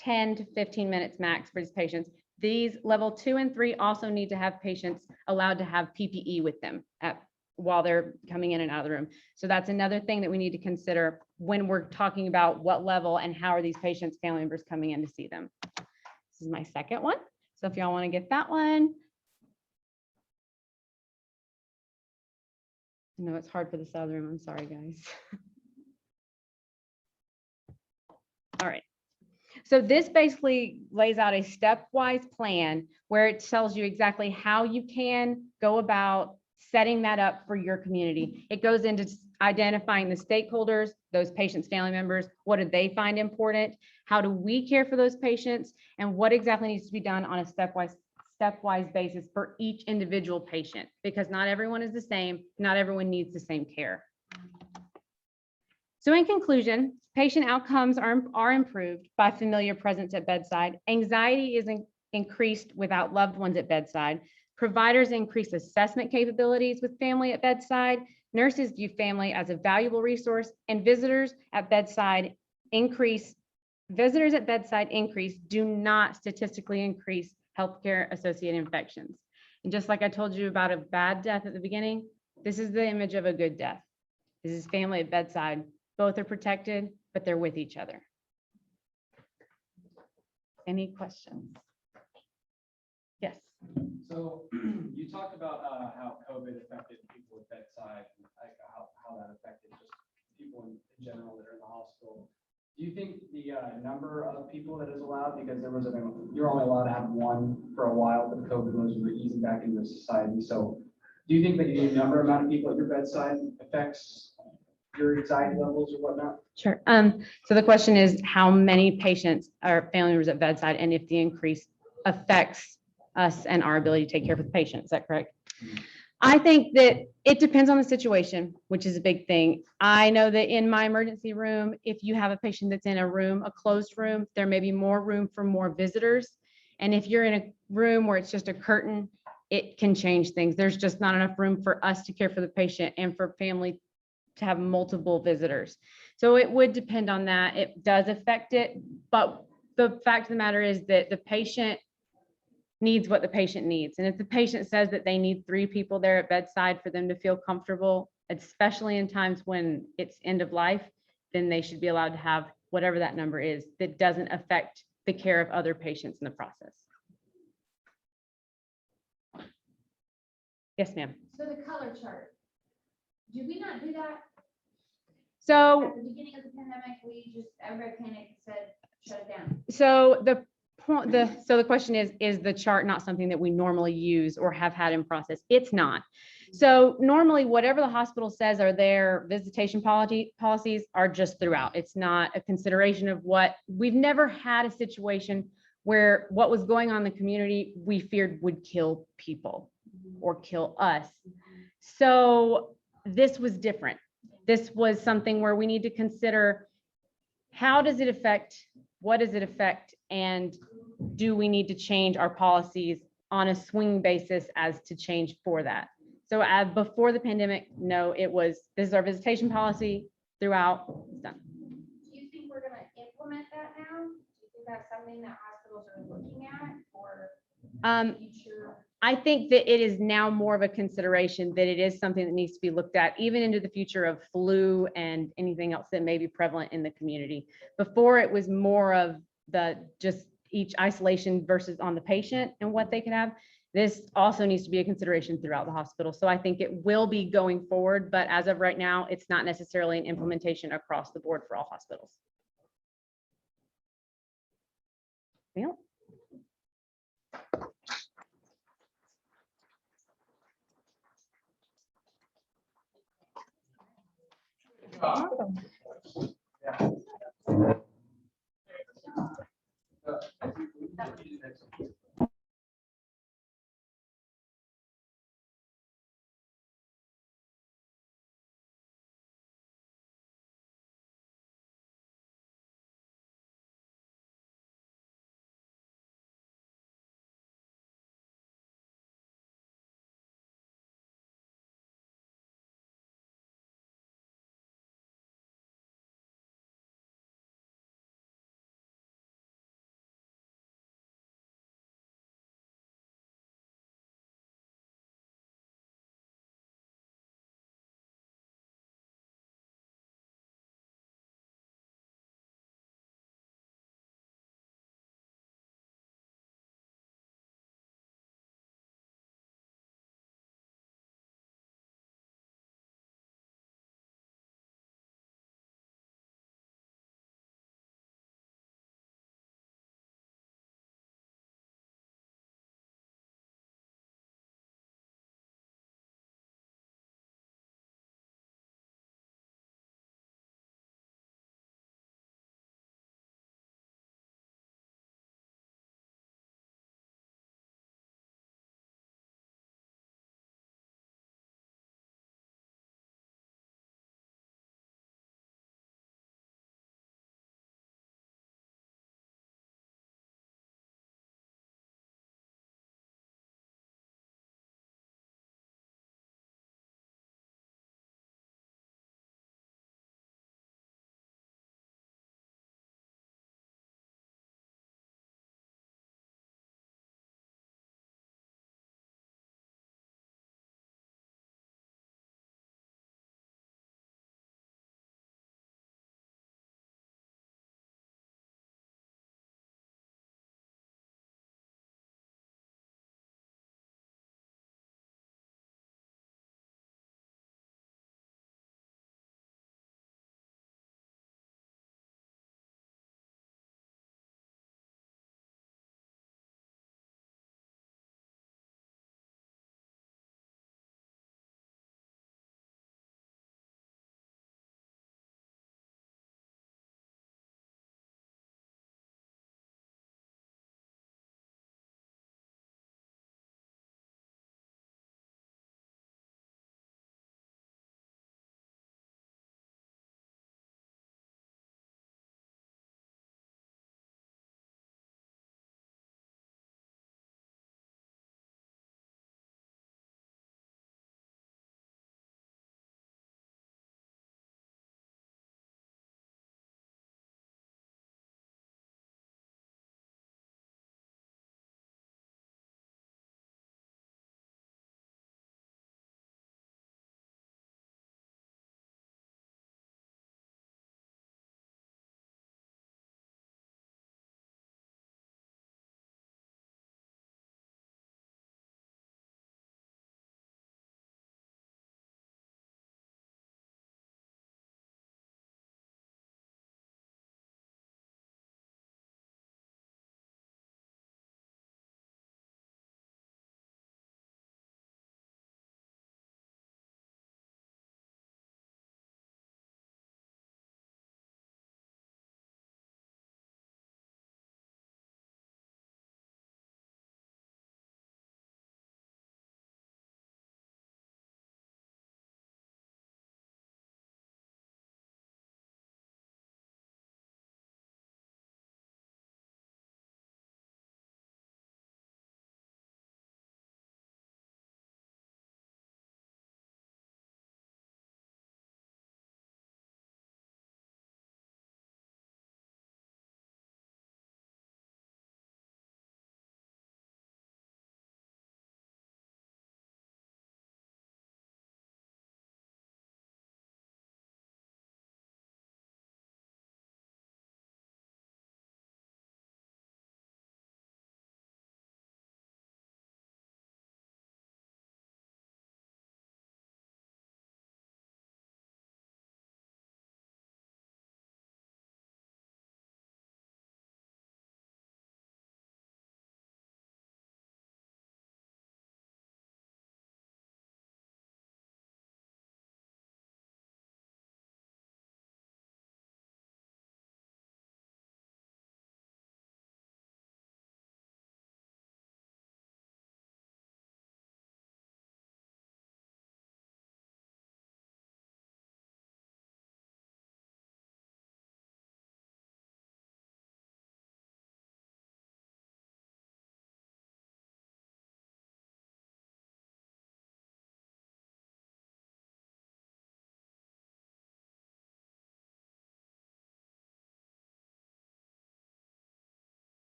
[SPEAKER 10] 10 to 15 minutes max for these patients. These level 2 and 3 also need to have patients allowed to have PPE with them while they're coming in and out of the room. So that's another thing that we need to consider when we're talking about what level and how are these patients' family members coming in to see them. This is my second one. So if y'all want to get that one. I know it's hard for the side of the room. I'm sorry, guys. All right. So this basically lays out a stepwise plan where it tells you exactly how you can go about setting that up for your community. It goes into identifying the stakeholders, those patients' family members. What do they find important? How do we care for those patients? And what exactly needs to be done on a stepwise basis for each individual patient, because not everyone is the same, not everyone needs the same care. So in conclusion, patient outcomes are improved by familiar presence at bedside. Anxiety is increased without loved ones at bedside. Providers increase assessment capabilities with family at bedside. Nurses view family as a valuable resource, and visitors at bedside increase. Visitors at bedside increase do not statistically increase healthcare associated infections. And just like I told you about a bad death at the beginning, this is the image of a good death. This is family at bedside. Both are protected, but they're with each other. Any questions? Yes.
[SPEAKER 5] So you talked about how COVID affected people at bedside, and like how that affected just people in general that are in the hospital. Do you think the number of people that is allowed, because there was you're only allowed to have one for a while, but COVID was easing back into society. So do you think that the number amount of people at your bedside affects your anxiety levels or whatnot?
[SPEAKER 10] Sure. So the question is how many patients are family members at bedside, and if the increase affects us and our ability to take care of the patient. Is that correct? I think that it depends on the situation, which is a big thing. I know that in my emergency room, if you have a patient that's in a room, a closed room, there may be more room for more visitors. And if you're in a room where it's just a curtain, it can change things. There's just not enough room for us to care for the patient and for family to have multiple visitors. So it would depend on that. It does affect it, but the fact of the matter is that the patient needs what the patient needs. And if the patient says that they need 3 people there at bedside for them to feel comfortable, especially in times when it's end of life, then they should be allowed to have whatever that number is that doesn't affect the care of other patients in the process. Yes, ma'am.
[SPEAKER 3] So the color chart, did we not do that
[SPEAKER 10] So
[SPEAKER 3] at the beginning of the pandemic? We just, everybody panicked and said, shut it down.
[SPEAKER 10] So the question is the chart not something that we normally use or have had in process? It's not. So normally whatever the hospital says are their visitation policies are just throughout. It's not a consideration of what, we've never had a situation where what was going on in the community we feared would kill people or kill us. So this was different. This was something where we need to consider, how does it affect, what does it affect, and do we need to change our policies on a swing basis as to change for that? So before the pandemic, no, it was, this is our visitation policy throughout, it's done.
[SPEAKER 3] Do you think we're gonna implement that now? Do you think that's something that hospitals are looking at or future?
[SPEAKER 10] I think that it is now more of a consideration, that it is something that needs to be looked at even into the future of flu and anything else that may be prevalent in the community. Before, it was more of the just each isolation versus on the patient and what they can have. This also needs to be a consideration throughout the hospital. So I think it will be going forward, but as of right now, it's not necessarily an implementation across the board for all hospitals. Yeah.
[SPEAKER 9] Awesome.
[SPEAKER 5] Yeah.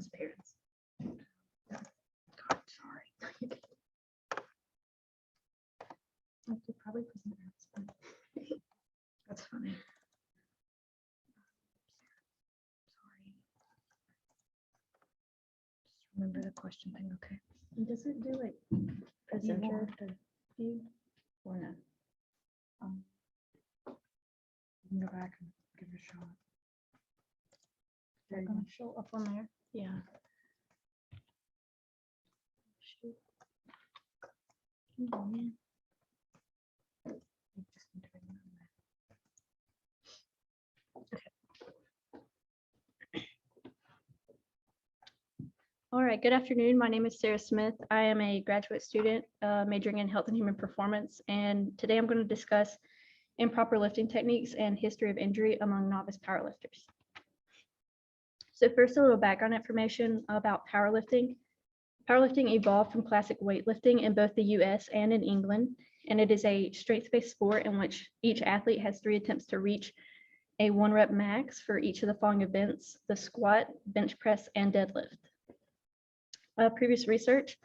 [SPEAKER 9] his parents. God, sorry. I could probably present that, but that's funny. Sorry. Just remember the question thing, okay?
[SPEAKER 2] And does it do like presenter view or no?
[SPEAKER 9] You can go back and give it a shot. There
[SPEAKER 2] They're
[SPEAKER 9] you
[SPEAKER 2] gonna
[SPEAKER 9] go.
[SPEAKER 2] show up on there. Yeah. Shoot. Oh, man.
[SPEAKER 9] You just need to bring it on there.
[SPEAKER 2] All right, good afternoon. My name is Sarah Smith. I am a graduate student majoring in health and human performance. And today I'm going to discuss improper lifting techniques and history of injury among novice powerlifters. So first, a little background information about powerlifting. Powerlifting evolved from classic weightlifting in both the US and in England, and it is a strength-based sport in which each athlete has 3 attempts to reach a 1 rep max for each of the following events: the squat, bench press, and deadlift. Previous research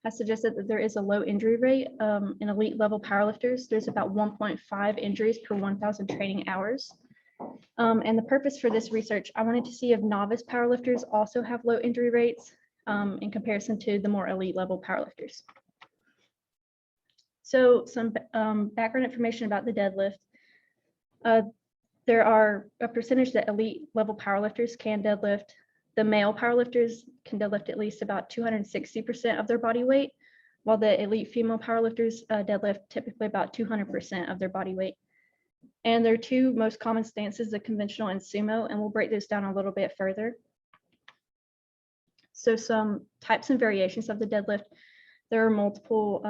[SPEAKER 2] has suggested that there is a low injury rate in elite level powerlifters. There's about 1.5 injuries per 1,000 training hours. And the purpose for this research, I wanted to see if novice powerlifters also have low injury rates in comparison to the more elite level powerlifters. So some background information about the deadlift. There are a percentage that elite level powerlifters can deadlift. The male powerlifters can deadlift at least about 260% of their body weight, while the elite female powerlifters deadlift typically about 200% of their body weight. And their 2 most common stances, the conventional and sumo, and we'll break this down a little bit further. So some types and variations of the deadlift. There are multiple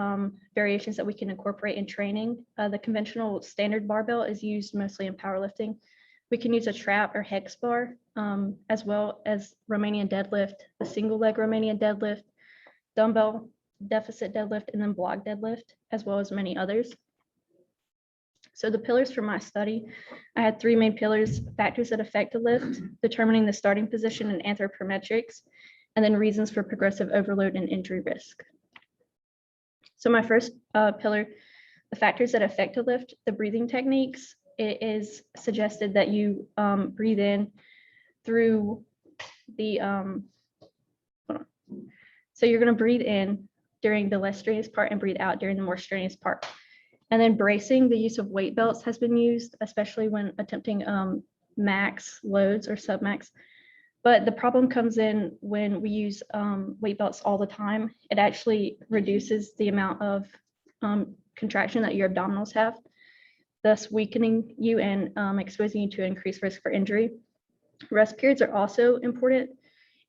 [SPEAKER 2] variations that we can incorporate in training. The conventional standard barbell is used mostly in powerlifting. We can use a trap or hex bar, as well as Romanian deadlift, the single leg Romanian deadlift, dumbbell deficit deadlift, and then block deadlift, as well as many others. So the pillars for my study, I had 3 main pillars: factors that affect a lift, determining the starting position in anthropometrics, and then reasons for progressive overload and injury risk. So my first pillar, the factors that affect a lift, the breathing techniques. It is suggested that you breathe in through the, so you're going to breathe in during the less strenuous part and breathe out during the more strenuous part. And then bracing, the use of weight belts has been used, especially when attempting max loads or submax. But the problem comes in when we use weight belts all the time. It actually reduces the amount of contraction that your abdominals have, thus weakening you and exposing you to increased risk for injury. Rest periods are also important.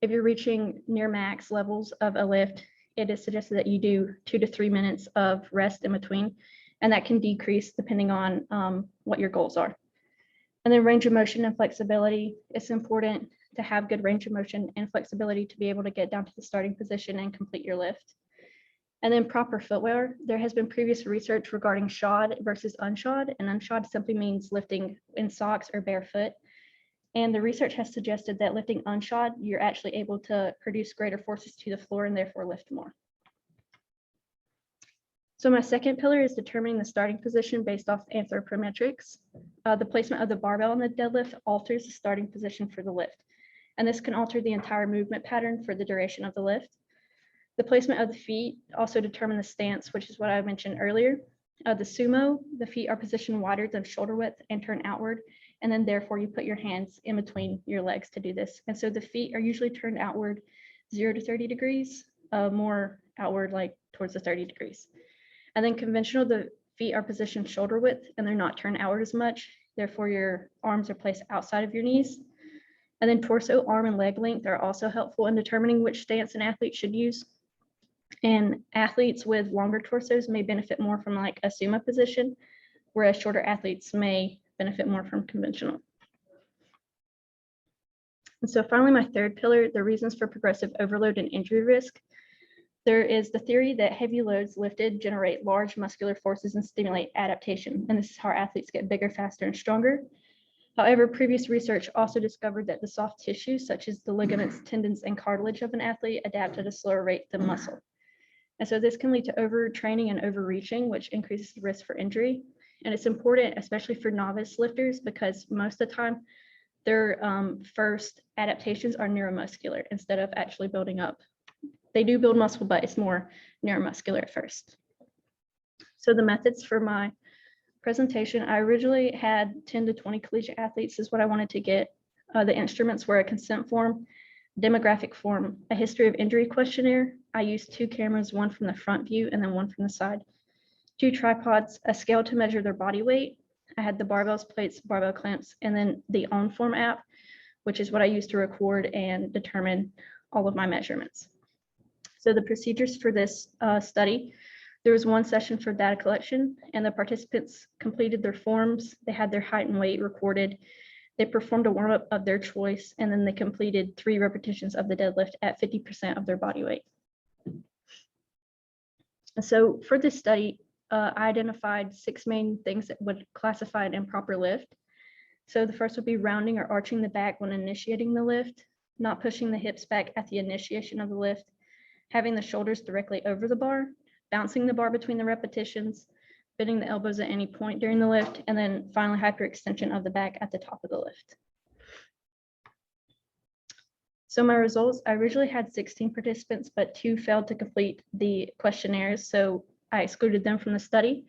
[SPEAKER 2] If you're reaching near max levels of a lift, it is suggested that you do 2 to 3 minutes of rest in between, and that can decrease depending on what your goals are. And then range of motion and flexibility. It's important to have good range of motion and flexibility to be able to get down to the starting position and complete your lift. And then proper footwear. There has been previous research regarding shod versus unshod, and unshod simply means lifting in socks or barefoot. And the research has suggested that lifting unshod, you're actually able to produce greater forces to the floor and therefore lift more. So my second pillar is determining the starting position based off anthropometrics. The placement of the barbell in the deadlift alters the starting position for the lift. And this can alter the entire movement pattern for the duration of the lift. The placement of the feet also determine the stance, which is what I mentioned earlier. The sumo, the feet are positioned wider than shoulder width and turn outward. And then therefore you put your hands in between your legs to do this. And so the feet are usually turned outward 0 to 30 degrees, more outward like towards the 30 degrees. And then conventional, the feet are positioned shoulder width and they're not turned outward as much. Therefore your arms are placed outside of your knees. And then torso, arm, and leg length are also helpful in determining which stance an athlete should use. And athletes with longer torsos may benefit more from like a sumo position, whereas shorter athletes may benefit more from conventional. And so finally, my third pillar, the reasons for progressive overload and injury risk. There is the theory that heavy loads lifted generate large muscular forces and stimulate adaptation. And this is how athletes get bigger, faster, and stronger.
[SPEAKER 6] However, previous research also discovered that the soft tissue, such as the ligaments, tendons, and cartilage of an athlete, adapt at a slower rate than muscle. And so this can lead to overtraining and overreaching, which increases the risk for injury. And it's important, especially for novice lifters, because most of the time, their first adaptations are neuromuscular instead of actually building up. They do build muscle, but it's more neuromuscular at first. So the methods for my presentation, I originally had 10 to 20 collegiate athletes is what I wanted to get. The instruments were a consent form, demographic form, a history of injury questionnaire. I used 2 cameras, one from the front view and then one from the side. 2 tripods, a scale to measure their body weight. I had the barbells, plates, barbell clamps, and then the OnForm app, which is what I use to record and determine all of my measurements. So the procedures for this study, there was 1 session for data collection, and the participants completed their forms. They had their height and weight recorded. They performed a warm-up of their choice, and then they completed 3 repetitions of the deadlift at 50% of their body weight. So for this study, I identified 6 main things that would classify an improper lift. So the first would be rounding or arching the back when initiating the lift, not pushing the hips back at the initiation of the lift, having the shoulders directly over the bar, bouncing the bar between the repetitions, bending the elbows at any point during the lift, and then finally hyperextension of the back at the top of the lift. So my results, I originally had 16 participants, but 2 failed to complete the questionnaires, so I excluded them from the study.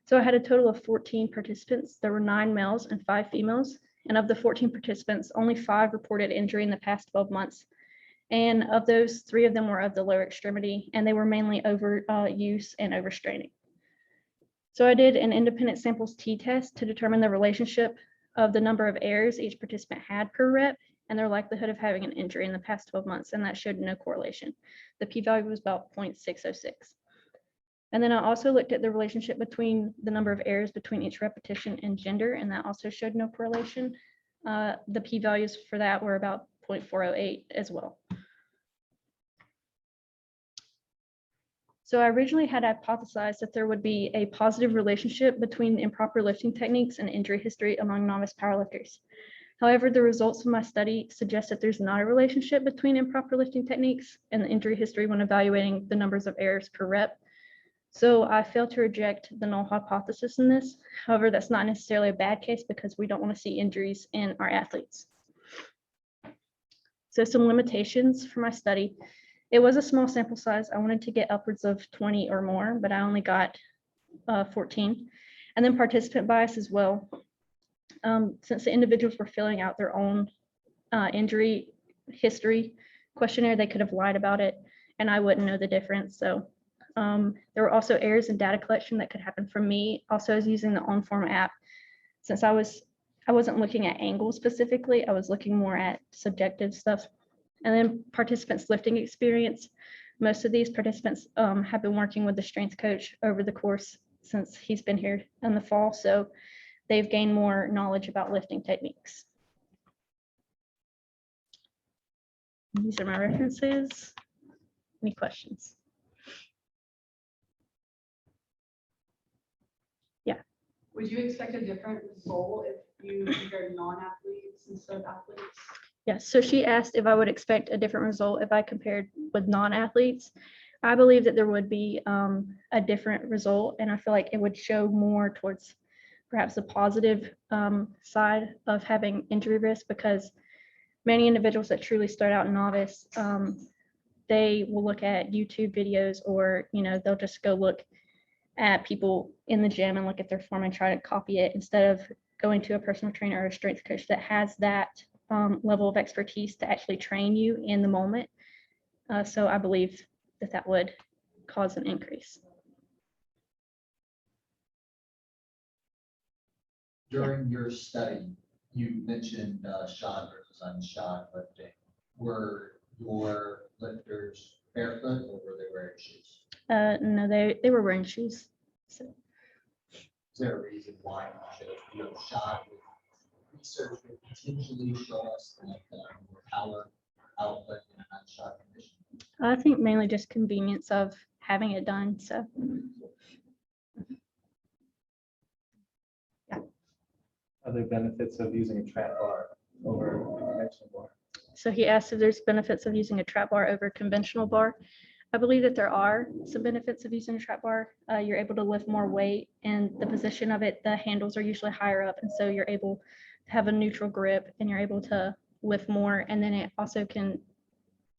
[SPEAKER 6] So I had a total of 14 participants. There were 9 males and 5 females. And of the 14 participants, only 5 reported injury in the past 12 months. And of those, 3 of them were of the lower extremity, and they were mainly overuse and overstraining. So I did an independent samples t-test to determine the relationship of the number of errors each participant had per rep and their likelihood of having an injury in the past 12 months, and that showed no correlation. The p-value was about 0.606. And then I also looked at the relationship between the number of errors between each repetition and gender, and that also showed no correlation. The p-values for that were about 0.408 as well. So I originally had hypothesized that there would be a positive relationship between improper lifting techniques and injury history among novice powerlifters. However, the results of my study suggest that there's not a relationship between improper lifting techniques and the injury history when evaluating the numbers of errors per rep. So I failed to reject the null hypothesis in this. However, that's not necessarily a bad case because we don't want to see injuries in our athletes. So some limitations for my study. It was a small sample size. I wanted to get upwards of 20 or more, but I only got 14. And then participant bias as well. Since the individuals were filling out their own injury history questionnaire, they could have lied about it and I wouldn't know the difference. So there were also errors in data collection that could happen from me. Also, I was using the OnForm app. Since I wasn't looking at angles specifically, I was looking more at subjective stuff. And then participants' lifting experience. Most of these participants have been working with the strength coach over the course since he's been here in the fall. So they've gained more knowledge about lifting techniques. These are my references. Any questions?
[SPEAKER 11] Would you expect a different result if you compared non-athletes instead of athletes?
[SPEAKER 6] Yes, so she asked if I would expect a different result if I compared with non-athletes. I believe that there would be a different result, and I feel like it would show more towards perhaps the positive side of having injury risk, because many individuals that truly start out novice, they will look at YouTube videos, or they'll just go look at people in the gym and look at their form and try to copy it instead of going to a personal trainer or a strength coach that has that level of expertise to actually train you in the moment. So I believe that that would cause an increase.
[SPEAKER 7] During your study, you mentioned shod versus unshod lifting. Were your lifters barefoot or were they wearing shoes?
[SPEAKER 6] No, they were wearing shoes. So.
[SPEAKER 7] Is there a reason why you chose shod? Research would potentially show us that more power output in an unshod condition.
[SPEAKER 6] I think mainly just convenience of having it done. So. Yeah.
[SPEAKER 12] are there benefits of using a trap bar over a conventional bar?
[SPEAKER 9] So he asked if there's benefits of using a trap bar over conventional bar. I believe that there are some benefits of using a trap bar. You're able to lift more weight, and the position of it, the handles are usually higher up, and so you're able to have a neutral grip and you're able to lift more. And then it also can,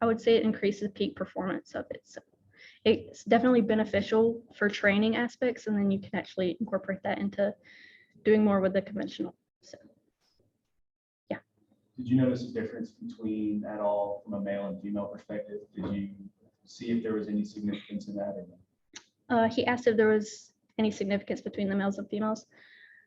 [SPEAKER 9] I would say it increases peak performance of it. So it's definitely beneficial for training aspects, and then you can actually incorporate that into doing more with the conventional. So
[SPEAKER 12] Did you notice a difference between at all from a male and female perspective? Did you see if there was any significance in that? Or no?
[SPEAKER 9] he asked if there was any significance between the males and females.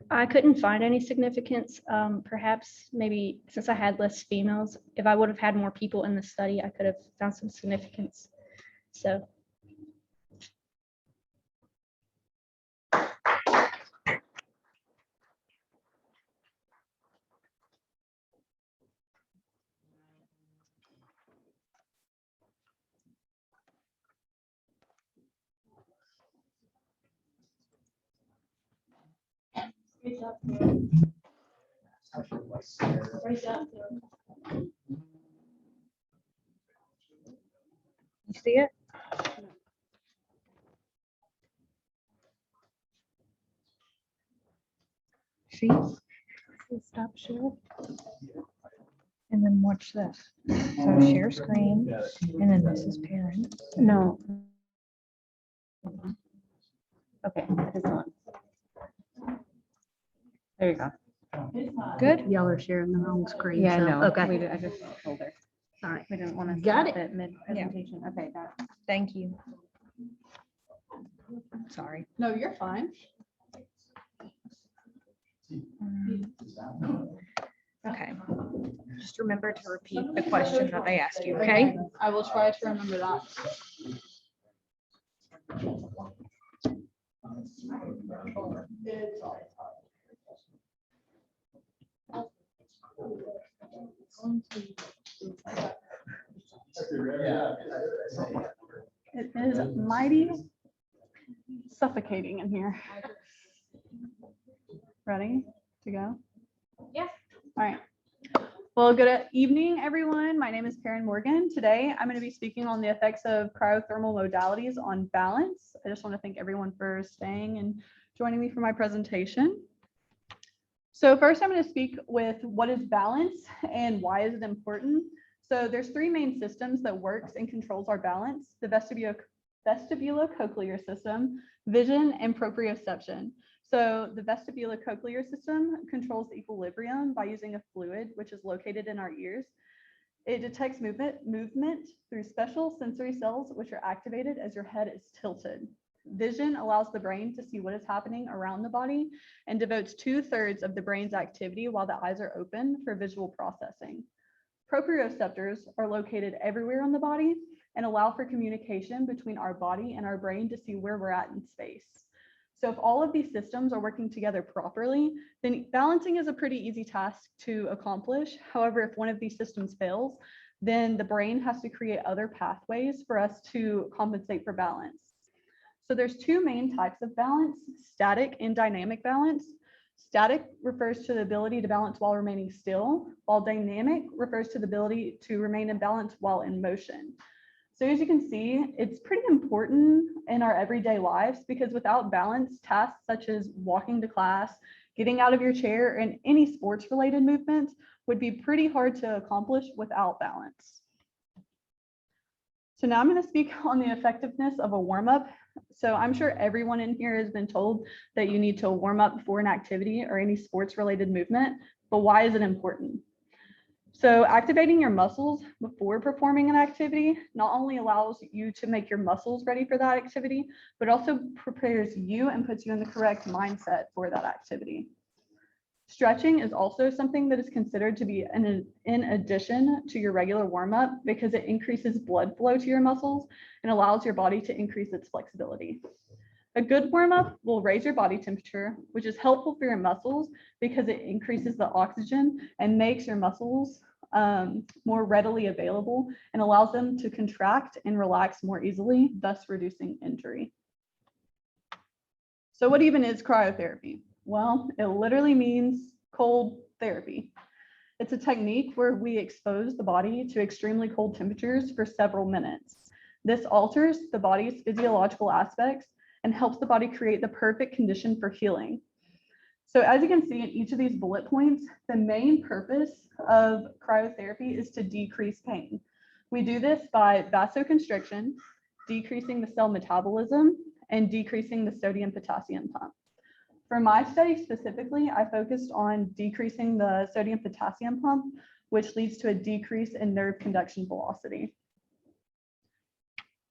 [SPEAKER 9] I couldn't find any significance. Perhaps maybe since I had less females, if I would have had more people in the study, I could have found some significance. So you see it? See? Stop share. And then watch this. So share screen, and then this is parent. No.
[SPEAKER 10] Okay, this one. There you go.
[SPEAKER 9] Good?
[SPEAKER 13] Y'all are sharing the wrong screen.
[SPEAKER 10] Yeah, I
[SPEAKER 13] so-
[SPEAKER 10] know.
[SPEAKER 13] Okay.
[SPEAKER 10] I just told her.
[SPEAKER 13] All right.
[SPEAKER 10] We didn't want to.
[SPEAKER 13] Got it.
[SPEAKER 10] Mid-presentation. Okay, that.
[SPEAKER 9] Thank you.
[SPEAKER 13] Sorry.
[SPEAKER 11] No, you're fine.
[SPEAKER 9] Okay. Just remember to repeat the question that they asked you, okay?
[SPEAKER 11] I will try to remember that. It is mighty suffocating in here. Ready to go?
[SPEAKER 3] Yeah.
[SPEAKER 11] All right. Well, good evening, everyone. My name is Karen Morgan. Today, I'm going to be speaking on the effects of cryothermal modalities on balance. I just want to thank everyone for staying and joining me for my presentation. So first, I'm going to speak with what is balance and why is it important. So there's three main systems that works and controls our balance: the vestibulocochlear system, vision, and proprioception. So the vestibulocochlear system controls the equilibrium by using a fluid which is located in our ears. It detects movement through special sensory cells which are activated as your head is tilted. Vision allows the brain to see what is happening around the body and devotes 2/3 of the brain's activity while the eyes are open for visual processing. Proprioceptors are located everywhere on the body and allow for communication between our body and our brain to see where we're at in space. So if all of these systems are working together properly, then balancing is a pretty easy task to accomplish. However, if one of these systems fails, then the brain has to create other pathways for us to compensate for balance. So there's two main types of balance: static and dynamic balance. Static refers to the ability to balance while remaining still, while dynamic refers to the ability to remain in balance while in motion. So as you can see, it's pretty important in our everyday lives because without balance, tasks such as walking to class, getting out of your chair, and any sports related movements would be pretty hard to accomplish without balance. So now I'm going to speak on the effectiveness of a warm-up. So I'm sure everyone in here has been told that you need to warm up before an activity or any sports related movement, but why is it important? So activating your muscles before performing an activity not only allows you to make your muscles ready for that activity, but also prepares you and puts you in the correct mindset for that activity. Stretching is also something that is considered to be in addition to your regular warm-up because it increases blood flow to your muscles and allows your body to increase its flexibility. A good warm-up will raise your body temperature, which is helpful for your muscles because it increases the oxygen and makes your muscles more readily available and allows them to contract and relax more easily, thus reducing injury. So what even is cryotherapy? Well, it literally means cold therapy. It's a technique where we expose the body to extremely cold temperatures for several minutes. This alters the body's physiological aspects and helps the body create the perfect condition for healing. So as you can see in each of these bullet points, the main purpose of cryotherapy is to decrease pain. We do this by vasoconstriction, decreasing the cell metabolism, and decreasing the sodium potassium pump. For my study specifically, I focused on decreasing the sodium potassium pump, which leads to a decrease in nerve conduction velocity.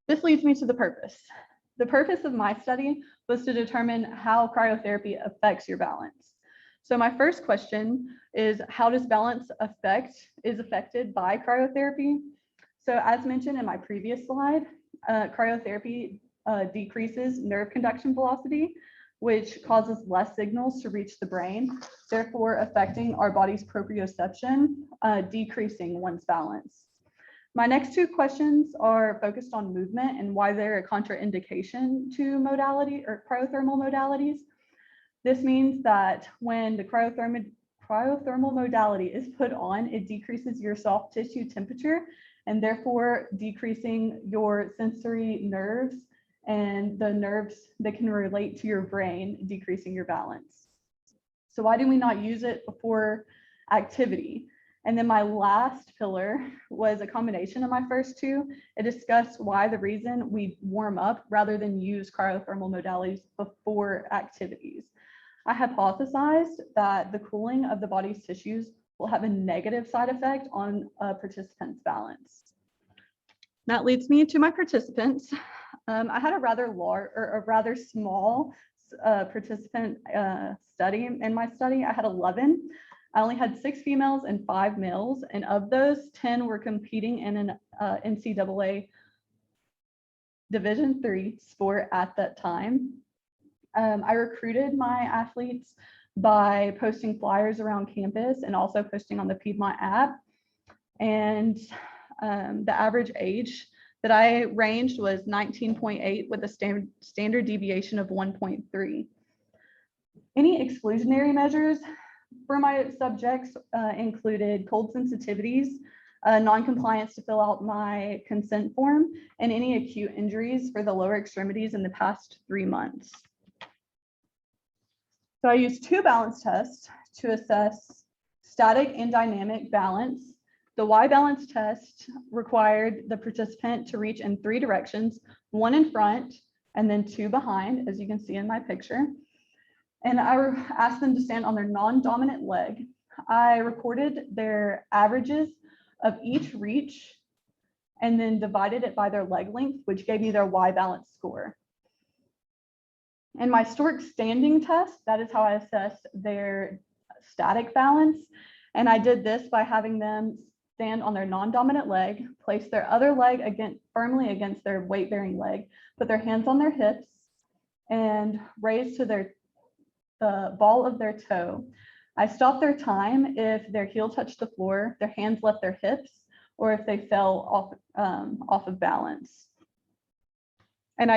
[SPEAKER 11] This leads me to the purpose. The purpose of my study was to determine how cryotherapy affects your balance. So my first question is, how does balance is affected by cryotherapy? So as mentioned in my previous slide, cryotherapy decreases nerve conduction velocity, which causes less signals to reach the brain, therefore affecting our body's proprioception, decreasing one's balance. My next two questions are focused on movement and why they're a contraindication to modality or cryothermal modalities. This means that when the cryothermal modality is put on, it decreases your soft tissue temperature and therefore decreasing your sensory nerves and the nerves that can relate to your brain, decreasing your balance. So why do we not use it before activity? And then my last pillar was a combination of my first two. It discussed why the reason we warm up rather than use cryothermal modalities before activities. I hypothesized that the cooling of the body's tissues will have a negative side effect on a participant's balance. That leads me to my participants. I had a rather small participant study. In my study, I had 11. I only had 6 females and 5 males, and of those, 10 were competing in an NCAA Division III sport at that time. I recruited my athletes by posting flyers around campus and also posting on the Piedmont app. And the average age that I ranged was 19.8 with a standard deviation of 1.3. Any exclusionary measures for my subjects included cold sensitivities, non-compliance to fill out my consent form, and any acute injuries for the lower extremities in the past 3 months. So I used 2 balance tests to assess static and dynamic balance. The Y balance test required the participant to reach in 3 directions, 1 in front and then 2 behind, as you can see in my picture. And I asked them to stand on their non-dominant leg. I recorded their averages of each reach and then divided it by their leg length, which gave me their Y balance score. And my Stork standing test, that is how I assessed their static balance. And I did this by having them stand on their non-dominant leg, place their other leg firmly against their weight-bearing leg, put their hands on their hips, and raise to the ball of their toe. I stopped their time if their heel touched the floor, their hands left their hips, or if they fell off of balance. And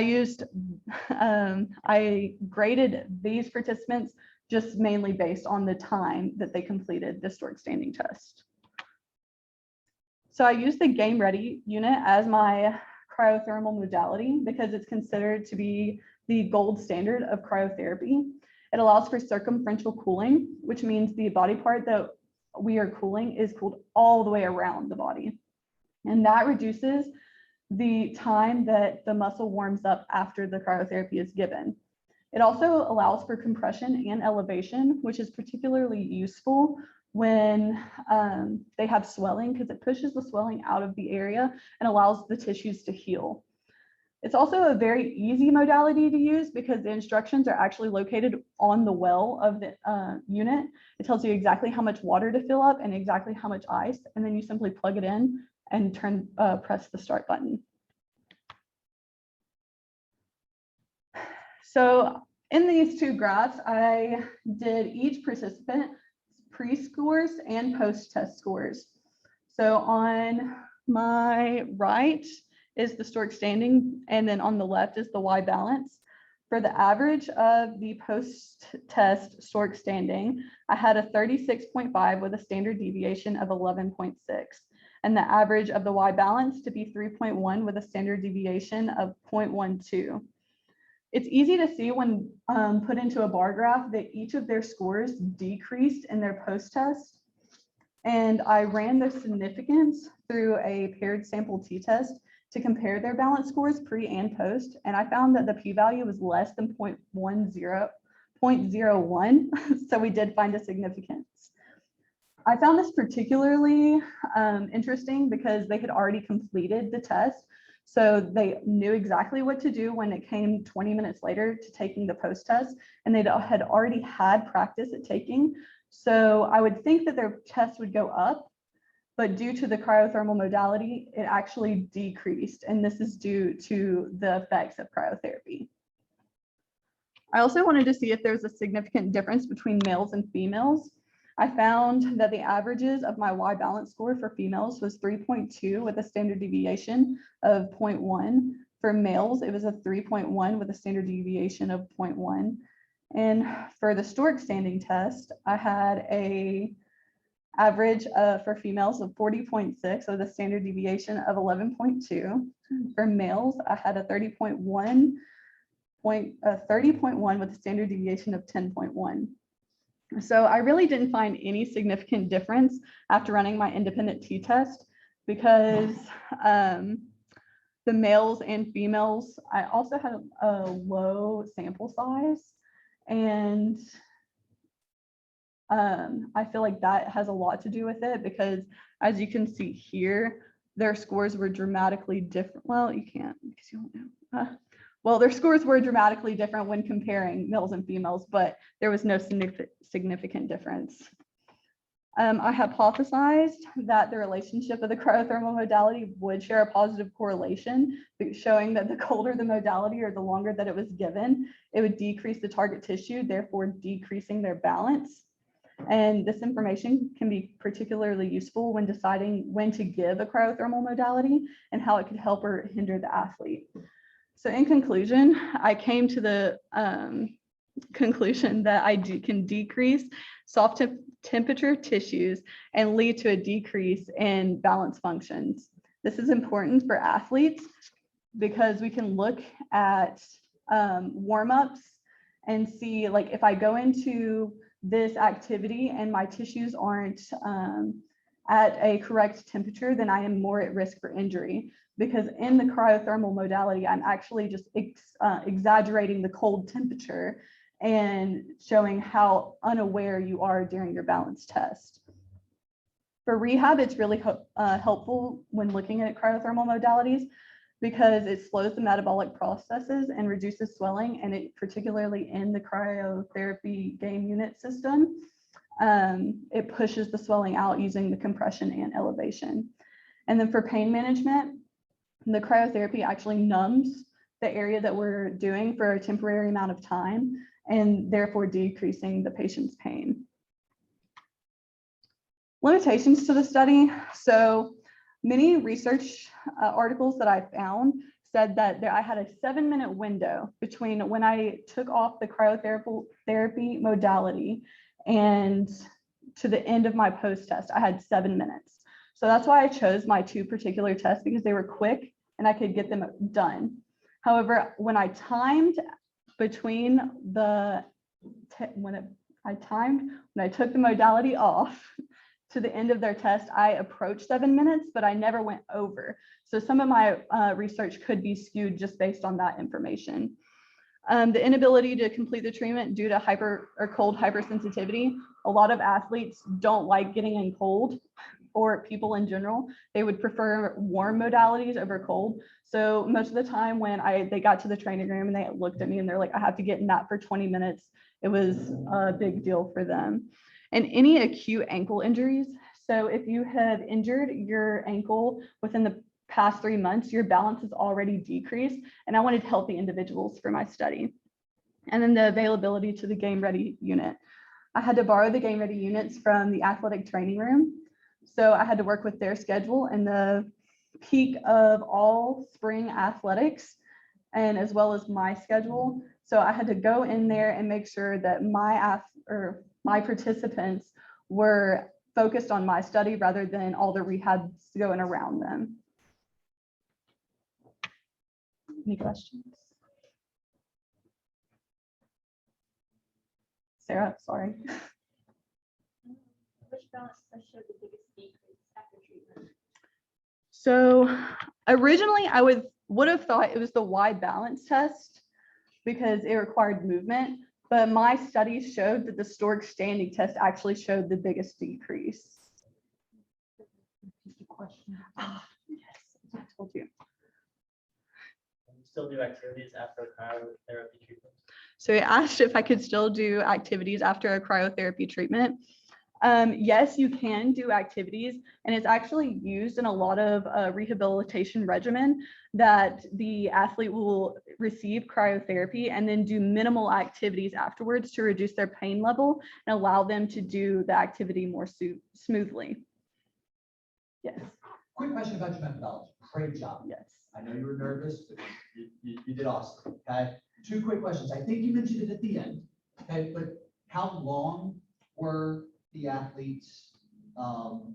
[SPEAKER 11] I graded these participants just mainly based on the time that they completed the Stork standing test. So I used the Game Ready unit as my cryothermal modality because it's considered to be the gold standard of cryotherapy. It allows for circumferential cooling, which means the body part that we are cooling is cooled all the way around the body. And that reduces the time that the muscle warms up after the cryotherapy is given. It also allows for compression and elevation, which is particularly useful when they have swelling because it pushes the swelling out of the area and allows the tissues to heal. It's also a very easy modality to use because the instructions are actually located on the well of the unit. It tells you exactly how much water to fill up and exactly how much ice, and then you simply plug it in and press the start button. So in these 2 graphs, I did each participant pre-scores and post-test scores. So on my right is the Stork standing, and then on the left is the Y balance. For the average of the post-test Stork standing, I had a 36.5 with a standard deviation of 11.6. And the average of the Y balance to be 3.1 with a standard deviation of 0.12. It's easy to see when put into a bar graph that each of their scores decreased in their post-test. And I ran their significance through a paired sample t-test to compare their balance scores pre and post. And I found that the p-value was less than 0.01. So we did find a significance. I found this particularly interesting because they had already completed the test. So they knew exactly what to do when it came 20 minutes later to taking the post test, and they had already had practice at taking. So I would think that their test would go up, but due to the cryothermal modality, it actually decreased. And this is due to the effects of cryotherapy. I also wanted to see if there's a significant difference between males and females. I found that the averages of my Y balance score for females was 3.2 with a standard deviation of 0.1. For males, it was a 3.1 with a standard deviation of 0.1. And for the Stork standing test, I had a average for females of 40.6 with a standard deviation of 11.2. For males, I had a 30.1 with a standard deviation of 10.1. So I really didn't find any significant difference after running my independent t-test because the males and females, I also had a low sample size, and I feel like that has a lot to do with it because as you can see here, their scores were dramatically different. Well, you can't because you don't know. Well, their scores were dramatically different when comparing males and females, but there was no significant difference. I hypothesized that the relationship of the cryothermal modality would share a positive correlation, showing that the colder the modality or the longer that it was given, it would decrease the target tissue, therefore decreasing their balance. And this information can be particularly useful when deciding when to give a cryothermal modality and how it could help or hinder the athlete. So in conclusion, I came to the conclusion that I can decrease soft temperature tissues and lead to a decrease in balance functions. This is important for athletes because we can look at warm-ups and see, like, if I go into this activity and my tissues aren't at a correct temperature, then I am more at risk for injury. Because in the cryothermal modality, I'm actually just exaggerating the cold temperature and showing how unaware you are during your balance test. For rehab, it's really helpful when looking at cryothermal modalities because it slows the metabolic processes and reduces swelling, and it particularly in the cryotherapy game unit system, it pushes the swelling out using the compression and elevation. And then for pain management, the cryotherapy actually numbs the area that we're doing for a temporary amount of time and therefore decreasing the patient's pain. Limitations to the study. So many research articles that I found said that I had a 7-minute window between when I took off the cryotherapy modality and to the end of my post-test. I had 7 minutes. So that's why I chose my 2 particular tests, because they were quick and I could get them done. However, when I timed between when I took the modality off to the end of their test, I approached 7 minutes, but I never went over. So some of my research could be skewed just based on that information. The inability to complete the treatment due to cold hypersensitivity. A lot of athletes don't like getting in cold, or people in general. They would prefer warm modalities over cold. So most of the time when they got to the training room and they looked at me and they're like, I have to get in that for 20 minutes, it was a big deal for them. And any acute ankle injuries. So if you have injured your ankle within the past 3 months, your balance has already decreased. And I wanted healthy individuals for my study. And then the availability to the game ready unit. I had to borrow the game ready units from the athletic training room. So I had to work with their schedule. And the peak of all spring athletics, and as well as my schedule. So I had to go in there and make sure that my participants were focused on my study rather than all the rehabs going around them. Any questions? Sarah, sorry.
[SPEAKER 9] Which balance test showed the biggest decrease after treatment?
[SPEAKER 11] So originally I would have thought it was the wide balance test because it required movement, but my studies showed that the Stork standing test actually showed the biggest decrease. Yes, I told you.
[SPEAKER 13] Still do activities after cryotherapy treatment?
[SPEAKER 11] So he asked if I could still do activities after a cryotherapy treatment. Yes, you can do activities, and it's actually used in a lot of rehabilitation regimen that the athlete will receive cryotherapy and then do minimal activities afterwards to reduce their pain level and allow them to do the activity more smoothly. Yes.
[SPEAKER 7] Quick question about your methodology. Great job.
[SPEAKER 11] Yes.
[SPEAKER 7] I know you were nervous, but you did awesome, okay? Two quick questions. I think you mentioned it at the end, okay? But how long were the athletes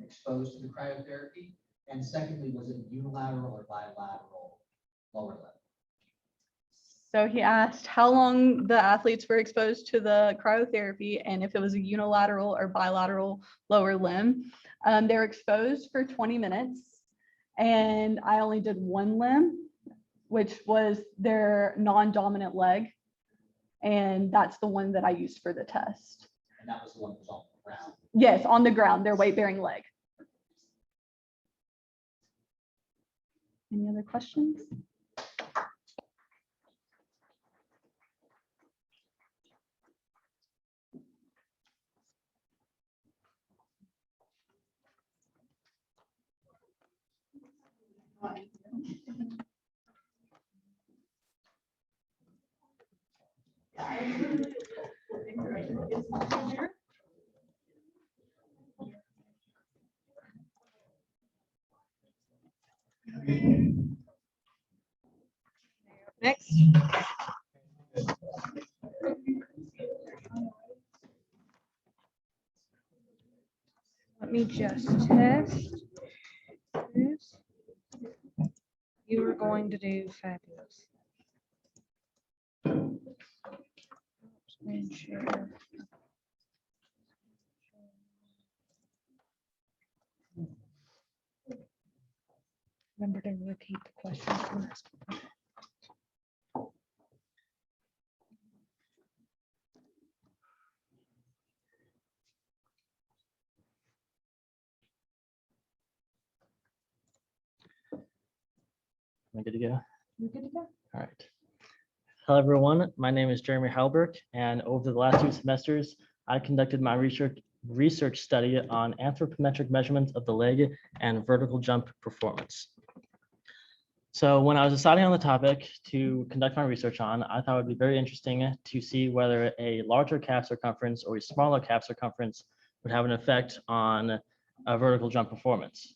[SPEAKER 7] exposed to the cryotherapy? And secondly, was it unilateral or bilateral lower limb?
[SPEAKER 11] So he asked how long the athletes were exposed to the cryotherapy and if it was a unilateral or bilateral lower limb. They were exposed for 20 minutes and I only did one limb, which was their non-dominant leg. And that's the one that I used for the test.
[SPEAKER 7] And that was the one that was on the ground.
[SPEAKER 11] Yes, on the ground, their weight-bearing leg. Any other questions?
[SPEAKER 10] Next. Let me just test this. You are going to do fabulous. Screen share. Remember to repeat the questions first.
[SPEAKER 13] Am I good to go?
[SPEAKER 11] You're good to go.
[SPEAKER 13] All right. Hello, everyone. My name is Jeremy Halberg, and over the last 2 semesters, I conducted my research study on anthropometric measurements of the leg and vertical jump performance. So when I was deciding on the topic to conduct my research on, I thought it would be very interesting to see whether a larger calf circumference or a smaller calf circumference would have an effect on a vertical jump performance.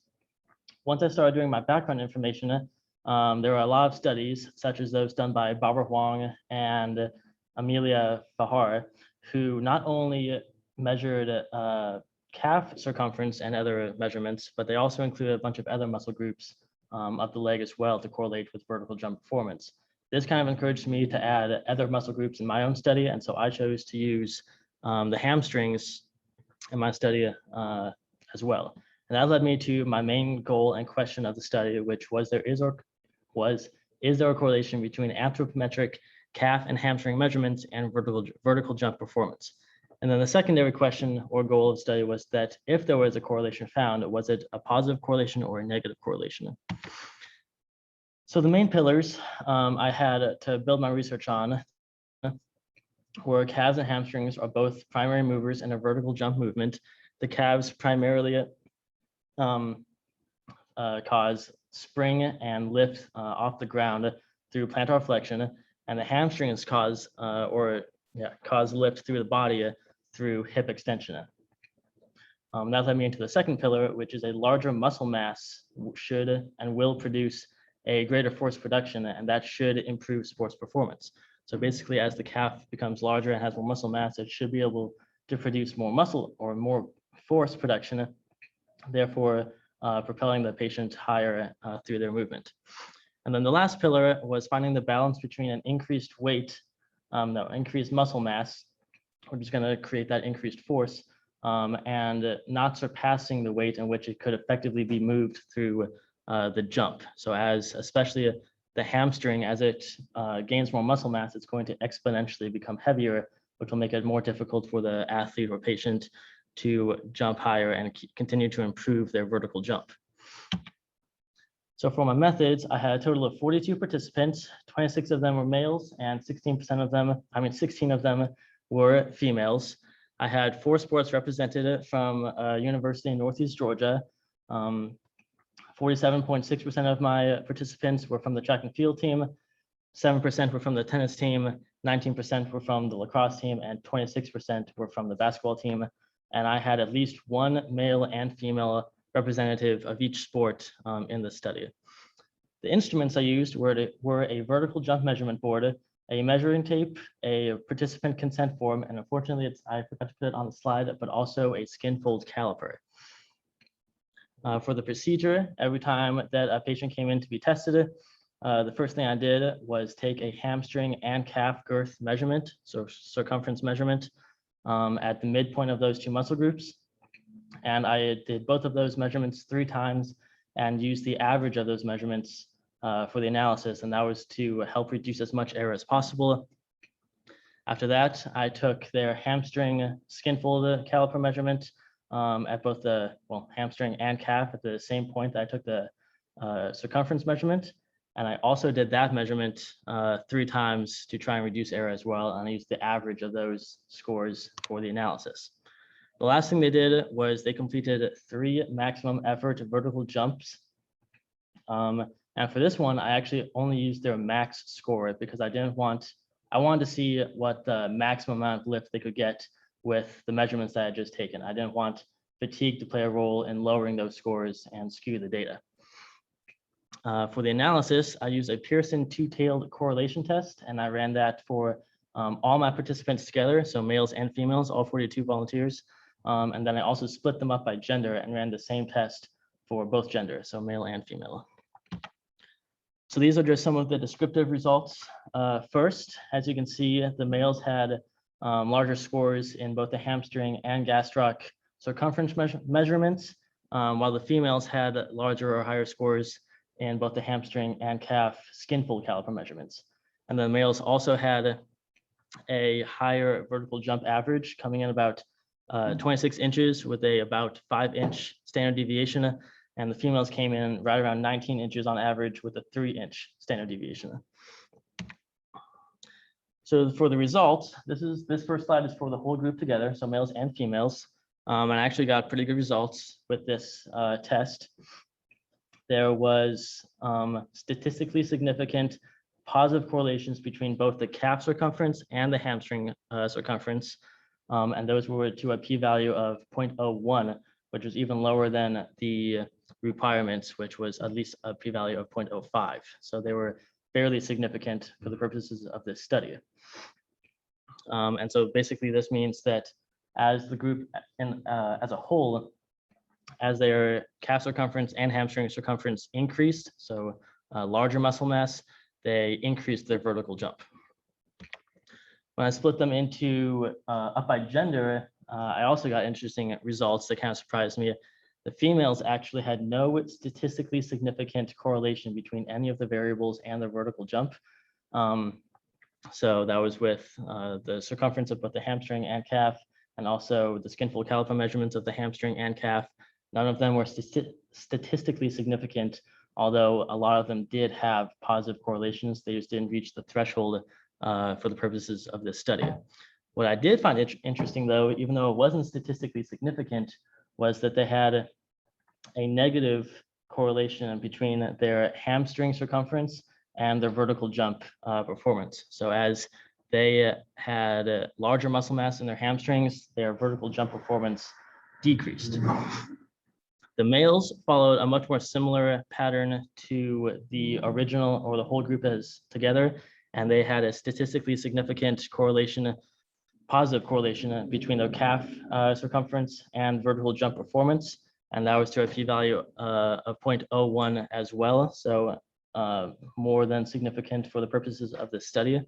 [SPEAKER 13] Once I started doing my background information, there were a lot of studies, such as those done by Barbara Huang and Amelia Fahar, who not only measured calf circumference and other measurements, but they also included a bunch of other muscle groups of the leg as well to correlate with vertical jump performance. This kind of encouraged me to add other muscle groups in my own study, and so I chose to use the hamstrings in my study as well. And that led me to my main goal and question of the study, which was is there a correlation between anthropometric calf and hamstring measurements and vertical jump performance? And then the secondary question or goal of the study was that if there was a correlation found, was it a positive correlation or a negative correlation? So the main pillars I had to build my research on were calves and hamstrings are both primary movers in a vertical jump movement. The calves primarily cause spring and lift off the ground through plantar flexion, and the hamstrings cause lift through the body through hip extension. That led me into the second pillar, which is a larger muscle mass should and will produce a greater force production, and that should improve sports performance. So basically, as the calf becomes larger and has more muscle mass, it should be able to produce more muscle or more force production, therefore propelling the patient higher through their movement. And then the last pillar was finding the balance between an increased weight, increased muscle mass, which is going to create that increased force, and not surpassing the weight in which it could effectively be moved through the jump. So as especially the hamstring, as it gains more muscle mass, it's going to exponentially become heavier, which will make it more difficult for the athlete or patient to jump higher and continue to improve their vertical jump. So for my methods, I had a total of 42 participants, 26 of them were males, and 16% of them, 16 of them were females. I had 4 sports represented from University in Northeast Georgia. 47.6% of my participants were from the track and field team, 7% were from the tennis team, 19% were from the lacrosse team, and 26% were from the basketball team. And I had at least 1 male and female representative of each sport in the study. The instruments I used were a vertical jump measurement board, a measuring tape, a participant consent form, and unfortunately, I forgot to put it on the slide, but also a skin fold caliper. For the procedure, every time that a patient came in to be tested, the first thing I did was take a hamstring and calf girth measurement, so circumference measurement, at the midpoint of those 2 muscle groups. And I did both of those measurements 3 times and used the average of those measurements for the analysis, and that was to help reduce as much error as possible. After that, I took their hamstring skin fold caliper measurement at both the hamstring and calf at the same point that I took the circumference measurement. And I also did that measurement 3 times to try and reduce error as well. And I used the average of those scores for the analysis. The last thing they did was they completed 3 maximum effort vertical jumps. And for this one, I actually only used their max score because I wanted to see what the maximum amount of lift they could get with the measurements that I had just taken. I didn't want fatigue to play a role in lowering those scores and skew the data. For the analysis, I used a Pearson 2-tailed correlation test, and I ran that for all my participants together, so males and females, all 42 volunteers. And then I also split them up by gender and ran the same test for both genders, so male and female. So these are just some of the descriptive results. First, as you can see, the males had larger scores in both the hamstring and gastroc circumference measurements, while the females had larger or higher scores in both the hamstring and calf skin fold caliper measurements. And the males also had a higher vertical jump average, coming in about 26 inches with a about 5-inch standard deviation. And the females came in right around 19 inches on average with a 3-inch standard deviation. So for the results, this first slide is for the whole group together, so males and females. And I actually got pretty good results with this test. There was statistically significant positive correlations between both the calf circumference and the hamstring circumference. And those were to a p-value of 0.01, which was even lower than the requirements, which was at least a p-value of 0.05. So they were fairly significant for the purposes of this study. And so basically this means that as the group as a whole, as their calf circumference and hamstring circumference increased, so larger muscle mass, they increased their vertical jump. When I split them into up by gender, I also got interesting results that kind of surprised me. The females actually had no statistically significant correlation between any of the variables and the vertical jump. So that was with the circumference of both the hamstring and calf, and also the skin fold caliper measurements of the hamstring and calf. None of them were statistically significant, although a lot of them did have positive correlations. They just didn't reach the threshold for the purposes of this study. What I did find interesting, though, even though it wasn't statistically significant, was that they had a negative correlation between their hamstring circumference and their vertical jump performance. So as they had larger muscle mass in their hamstrings, their vertical jump performance decreased. The males followed a much more similar pattern to the original or the whole group as together, and they had a statistically significant correlation, positive correlation between their calf circumference and vertical jump performance, and that was to a p-value of 0.01 as well, so more than significant for the purposes of this study.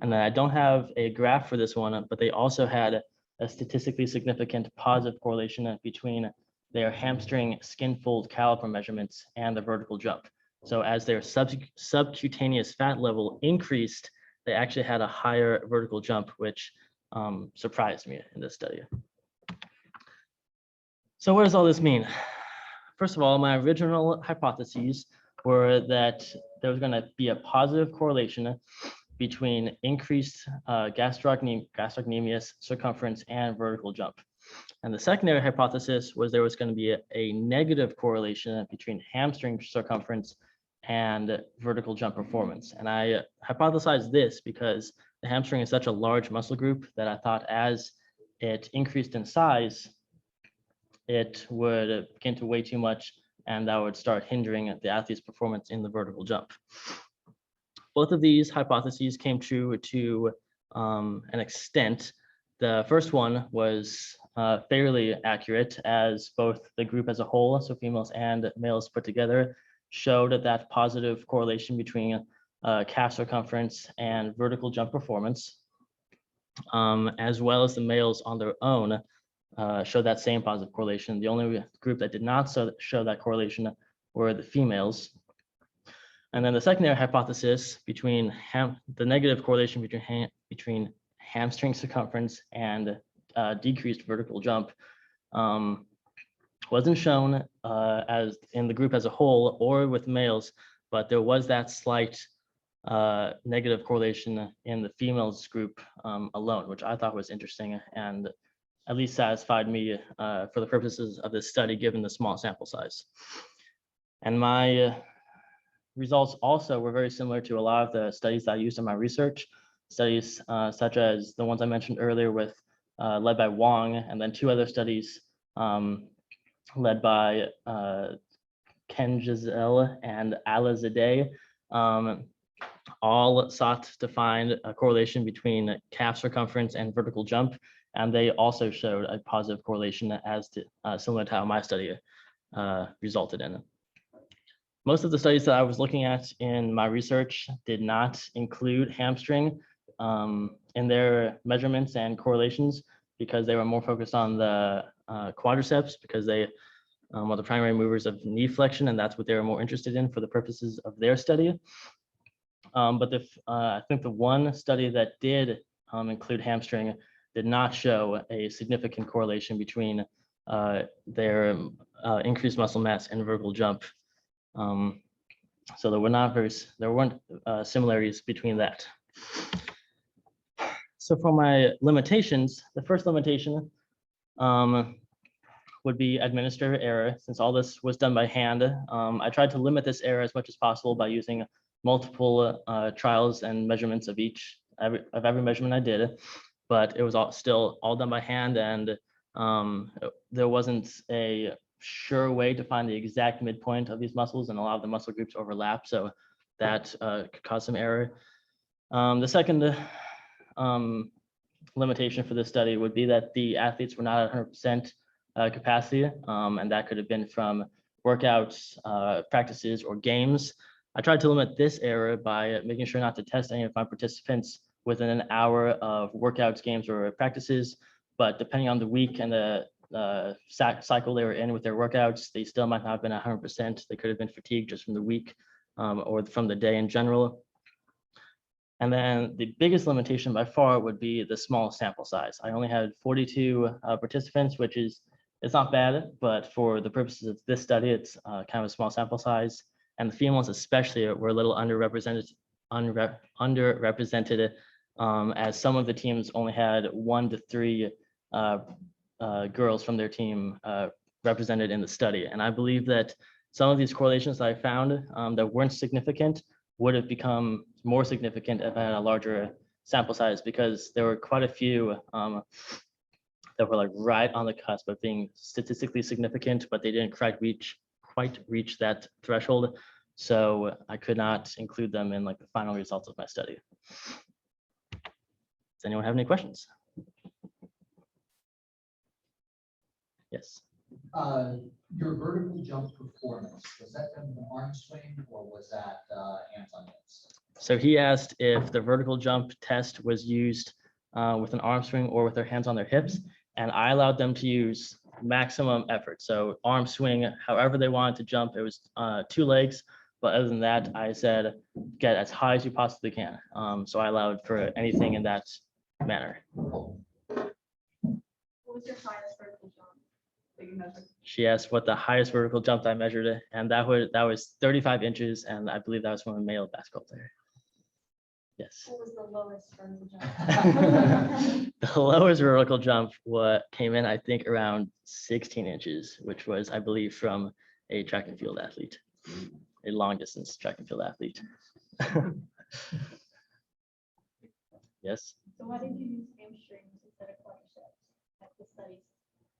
[SPEAKER 13] And then I don't have a graph for this one, but they also had a statistically significant positive correlation between their hamstring skin fold caliper measurements and the vertical jump. So as their subcutaneous fat level increased, they actually had a higher vertical jump, which surprised me in this study. So what does all this mean? First of all, my original hypotheses were that there was going to be a positive correlation between increased gastrocnemius circumference and vertical jump. And the secondary hypothesis was there was going to be a negative correlation between hamstring circumference and vertical jump performance. And I hypothesized this because the hamstring is such a large muscle group that I thought as it increased in size, it would begin to weigh too much, and that would start hindering the athlete's performance in the vertical jump. Both of these hypotheses came true to an extent. The first one was fairly accurate, as both the group as a whole, so females and males put together, showed that positive correlation between calf circumference and vertical jump performance, as well as the males on their own showed that same positive correlation. The only group that did not show that correlation were the females. And then the secondary hypothesis between the negative correlation between hamstring circumference and decreased vertical jump wasn't shown as in the group as a whole or with males, but there was that slight negative correlation in the females group alone, which I thought was interesting and at least satisfied me for the purposes of this study, given the small sample size. And my results also were very similar to a lot of the studies that I used in my research, studies such as the ones I mentioned earlier with led by Wong, and then two other studies led by Ken Giselle and Alizadeh, all sought to find a correlation between calf circumference and vertical jump, and they also showed a positive correlation as to similar to how my study resulted in. Most of the studies that I was looking at in my research did not include hamstring in their measurements and correlations because they were more focused on the quadriceps, because they are the primary movers of knee flexion, and that's what they were more interested in for the purposes of their study. But I think the one study that did include hamstring did not show a significant correlation between their increased muscle mass and vertical jump. So there weren't similarities between that. So for my limitations, the first limitation would be administrative error. Since all this was done by hand, I tried to limit this error as much as possible by using multiple trials and measurements of every measurement I did, but it was still all done by hand, and there wasn't a sure way to find the exact midpoint of these muscles, and a lot of the muscle groups overlap, so that could cause some error. The second limitation for this study would be that the athletes were not at 100% capacity, and that could have been from workouts, practices, or games. I tried to limit this error by making sure not to test any of my participants within an hour of workouts, games, or practices, but depending on the week and the cycle they were in with their workouts, they still might not have been 100%. They could have been fatigued just from the week or from the day in general. And then the biggest limitation by far would be the small sample size. I only had 42 participants, which it's not bad, but for the purposes of this study, it's kind of a small sample size. And the females especially were a little underrepresented, as some of the teams only had 1 to 3 girls from their team represented in the study. And I believe that some of these correlations that I found that weren't significant would have become more significant if I had a larger sample size, because there were quite a few that were like right on the cusp of being statistically significant, but they didn't quite reach that threshold. So I could not include them in like the final results of my study. Does anyone have any questions? Yes.
[SPEAKER 7] Your vertical jump performance, was that done in an arm swing or was that hands on hips?
[SPEAKER 13] So he asked if the vertical jump test was used with an arm swing or with their hands on their hips, and I allowed them to use maximum effort. So arm swing, however they wanted to jump, it was 2 legs. But other than that, I said, get as high as you possibly can. So I allowed for anything in that manner.
[SPEAKER 11] What was your highest vertical jump that you measured?
[SPEAKER 13] She asked what the highest vertical jump I measured, and that was 35 inches, and I believe that was from a male basketball player. Yes.
[SPEAKER 11] What was the lowest vertical jump?
[SPEAKER 13] The lowest vertical jump came in, I think, around 16 inches, which was, I believe, from a track and field athlete, a long distance track and field athlete. Yes.
[SPEAKER 11] So why did you use hamstrings instead of quadriceps at the studies?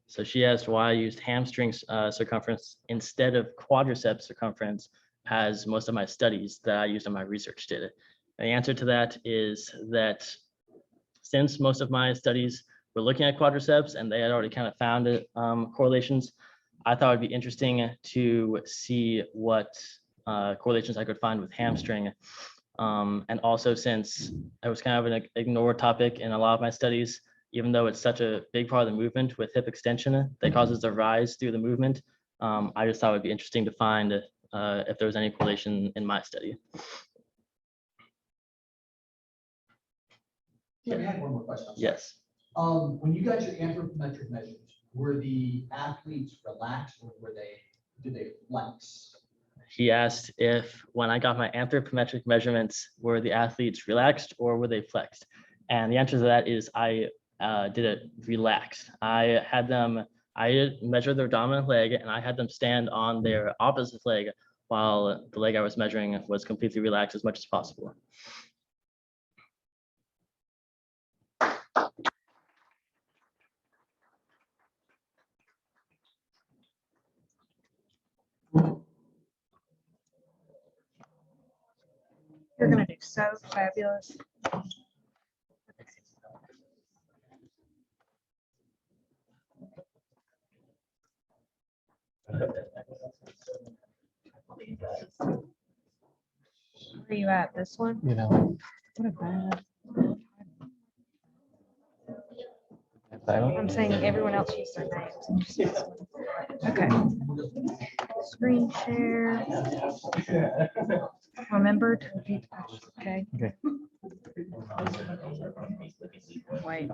[SPEAKER 13] So she asked why I used hamstring circumference instead of quadriceps circumference as most of my studies that I used in my research did. The answer to that is that since most of my studies were looking at quadriceps and they had already kind of found correlations, I thought it'd be interesting to see what correlations I could find with hamstring. And also, since it was kind of an ignored topic in a lot of my studies, even though it's such a big part of the movement with hip extension that causes a rise through the movement, I just thought it would be interesting to find if there was any correlation in my study.
[SPEAKER 7] Yeah, I had one more question.
[SPEAKER 13] Yes.
[SPEAKER 7] When you got your anthropometric measures, were the athletes relaxed or did they flex?
[SPEAKER 13] He asked if when I got my anthropometric measurements, were the athletes relaxed or were they flexed? And the answer to that is I did it relaxed. I measured their dominant leg and I had them stand on their opposite leg while the leg I was measuring was completely relaxed as much as possible.
[SPEAKER 14] You're gonna do so fabulous. Where are you at? This one?
[SPEAKER 13] You know,
[SPEAKER 14] What a bad. I'm saying everyone else used their names. Okay. Screen share. Remember to repeat the question. Okay.
[SPEAKER 13] Okay.
[SPEAKER 14] Wait.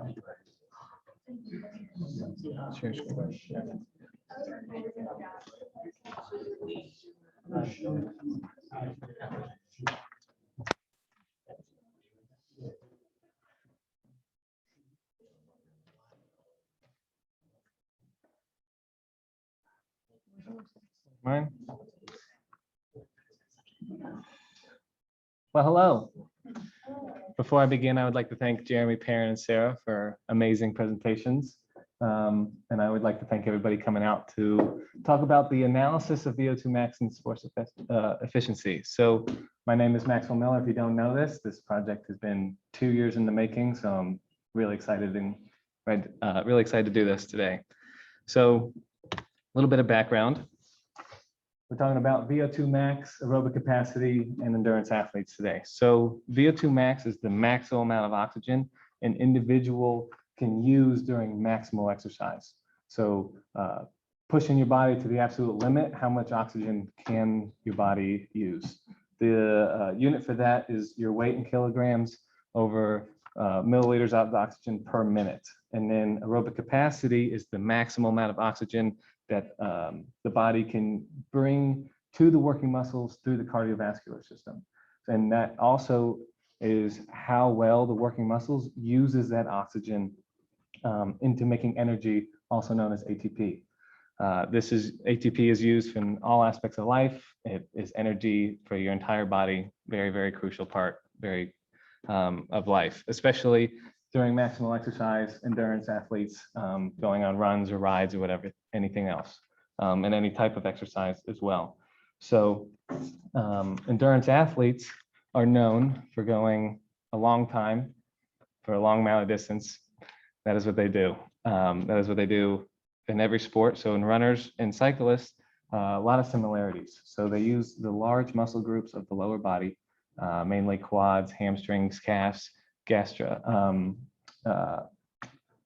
[SPEAKER 15] Mine? Well, hello. Before I begin, I would like to thank Jeremy, Perrin, and Sarah for amazing presentations. And I would like to thank everybody coming out to talk about the analysis of VO2 max and sports efficiency. So my name is Maxwell Miller. If you don't know this project has been 2 years in the making. So I'm really excited to do this today. So a little bit of background. We're talking about VO2 max, aerobic capacity, and endurance athletes today. So VO2 max is the maximum amount of oxygen an individual can use during maximal exercise. So pushing your body to the absolute limit, how much oxygen can your body use? The unit for that is your weight in kilograms over milliliters of oxygen per minute. And then aerobic capacity is the maximum amount of oxygen that the body can bring to the working muscles through the cardiovascular system. And that also is how well the working muscles uses that oxygen into making energy, also known as ATP. ATP is used in all aspects of life. It is energy for your entire body, very, very crucial part of life, especially during maximal exercise, endurance athletes going on runs or rides or whatever, anything else, and any type of exercise as well. So endurance athletes are known for going a long time for a long amount of distance. That is what they do. That is what they do in every sport. So in runners and cyclists, a lot of similarities. So they use the large muscle groups of the lower body, mainly quads, hamstrings, calves, gastra,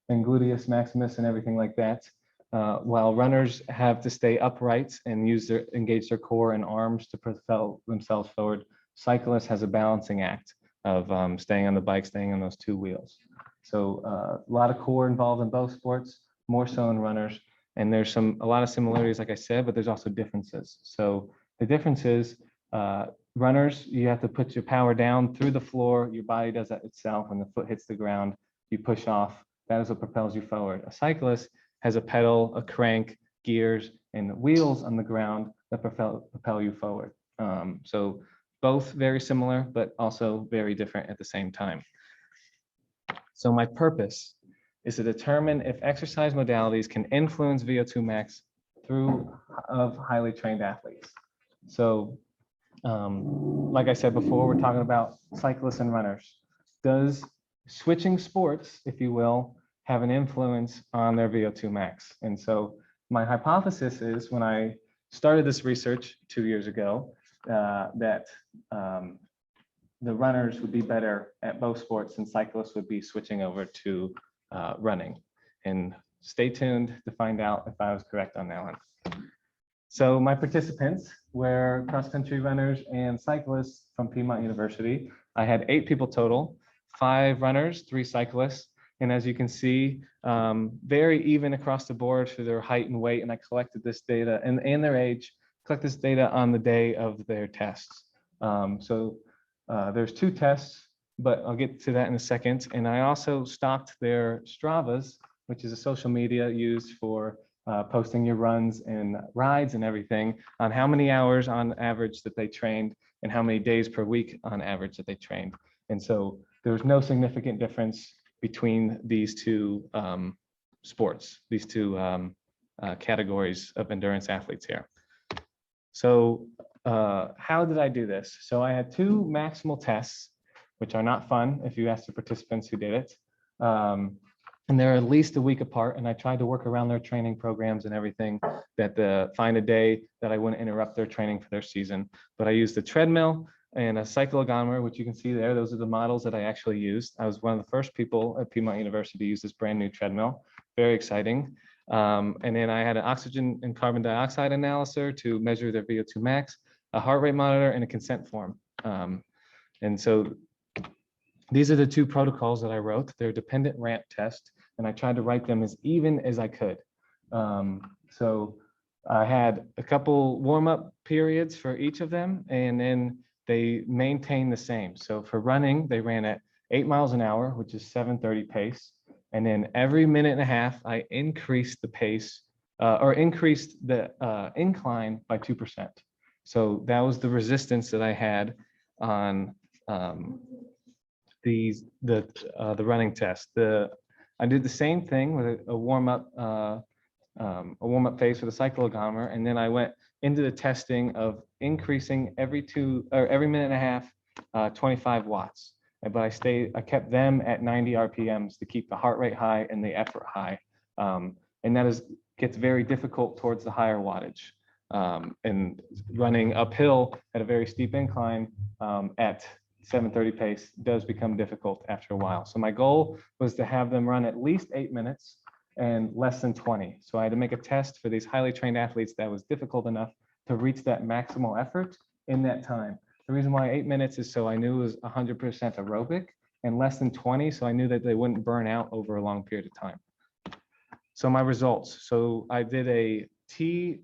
[SPEAKER 15] and gluteus maximus and everything like that. While runners have to stay upright and engage their core and arms to propel themselves forward, cyclists has a balancing act of staying on the bike, staying on those two wheels. So a lot of core involved in both sports, more so in runners. And there's a lot of similarities, like I said, but there's also differences. So the difference is runners, you have to put your power down through the floor. Your body does that itself. When the foot hits the ground, you push off. That is what propels you forward. A cyclist has a pedal, a crank, gears, and wheels on the ground that propel you forward. So both very similar, but also very different at the same time. So my purpose is to determine if exercise modalities can influence VO2 max through highly trained athletes. So like I said before, we're talking about cyclists and runners. Does switching sports, if you will, have an influence on their VO2 max? And so my hypothesis is, when I started this research 2 years ago, that the runners would be better at both sports and cyclists would be switching over to running. And stay tuned to find out if I was correct on that one. So my participants were cross-country runners and cyclists from Piedmont University. I had 8 people total, 5 runners, 3 cyclists. And as you can see, very even across the board for their height and weight. And I collected this data and their age, collect this data on the day of their tests. There's 2 tests, but I'll get to that in a second. And I also stocked their Stravas, which is a social media used for posting your runs and rides and everything, on how many hours on average that they trained and how many days per week on average that they trained. And so there was no significant difference between these 2 sports, these 2 categories of endurance athletes here. So how did I do this? So I had 2 maximal tests, which are not fun if you ask the participants who did it. And they're at least a week apart. And I tried to work around their training programs and everything, that find a day that I wouldn't interrupt their training for their season. But I used a treadmill and a cyclogometer, which you can see there. Those are the models that I actually used. I was one of the first people at Piedmont University to use this brand new treadmill. Very exciting. And then I had an oxygen and carbon dioxide analyzer to measure their VO2 max, a heart rate monitor, and a consent form. And so these are the 2 protocols that I wrote. They're dependent ramp test, and I tried to write them as even as I could. So I had a couple warm-up periods for each of them, and then they maintained the same. So for running, they ran at 8 miles an hour, which is 7:30 pace. And then every minute and a half, I increased the pace or increased the incline by 2%. So that was the resistance that I had on the running test. I did the same thing with a warm-up phase for the cyclogometer, and then I went into the testing of increasing every minute and a half, 25 watts. But I kept them at 90 RPMs to keep the heart rate high and the effort high. And that gets very difficult towards the higher wattage. And running uphill at a very steep incline at 7:30 pace does become difficult after a while. So my goal was to have them run at least 8 minutes and less than 20. So I had to make a test for these highly trained athletes that was difficult enough to reach that maximal effort in that time. The reason why 8 minutes is so I knew it was 100% aerobic, and less than 20, so I knew that they wouldn't burn out over a long period of time. So my results. So I did a T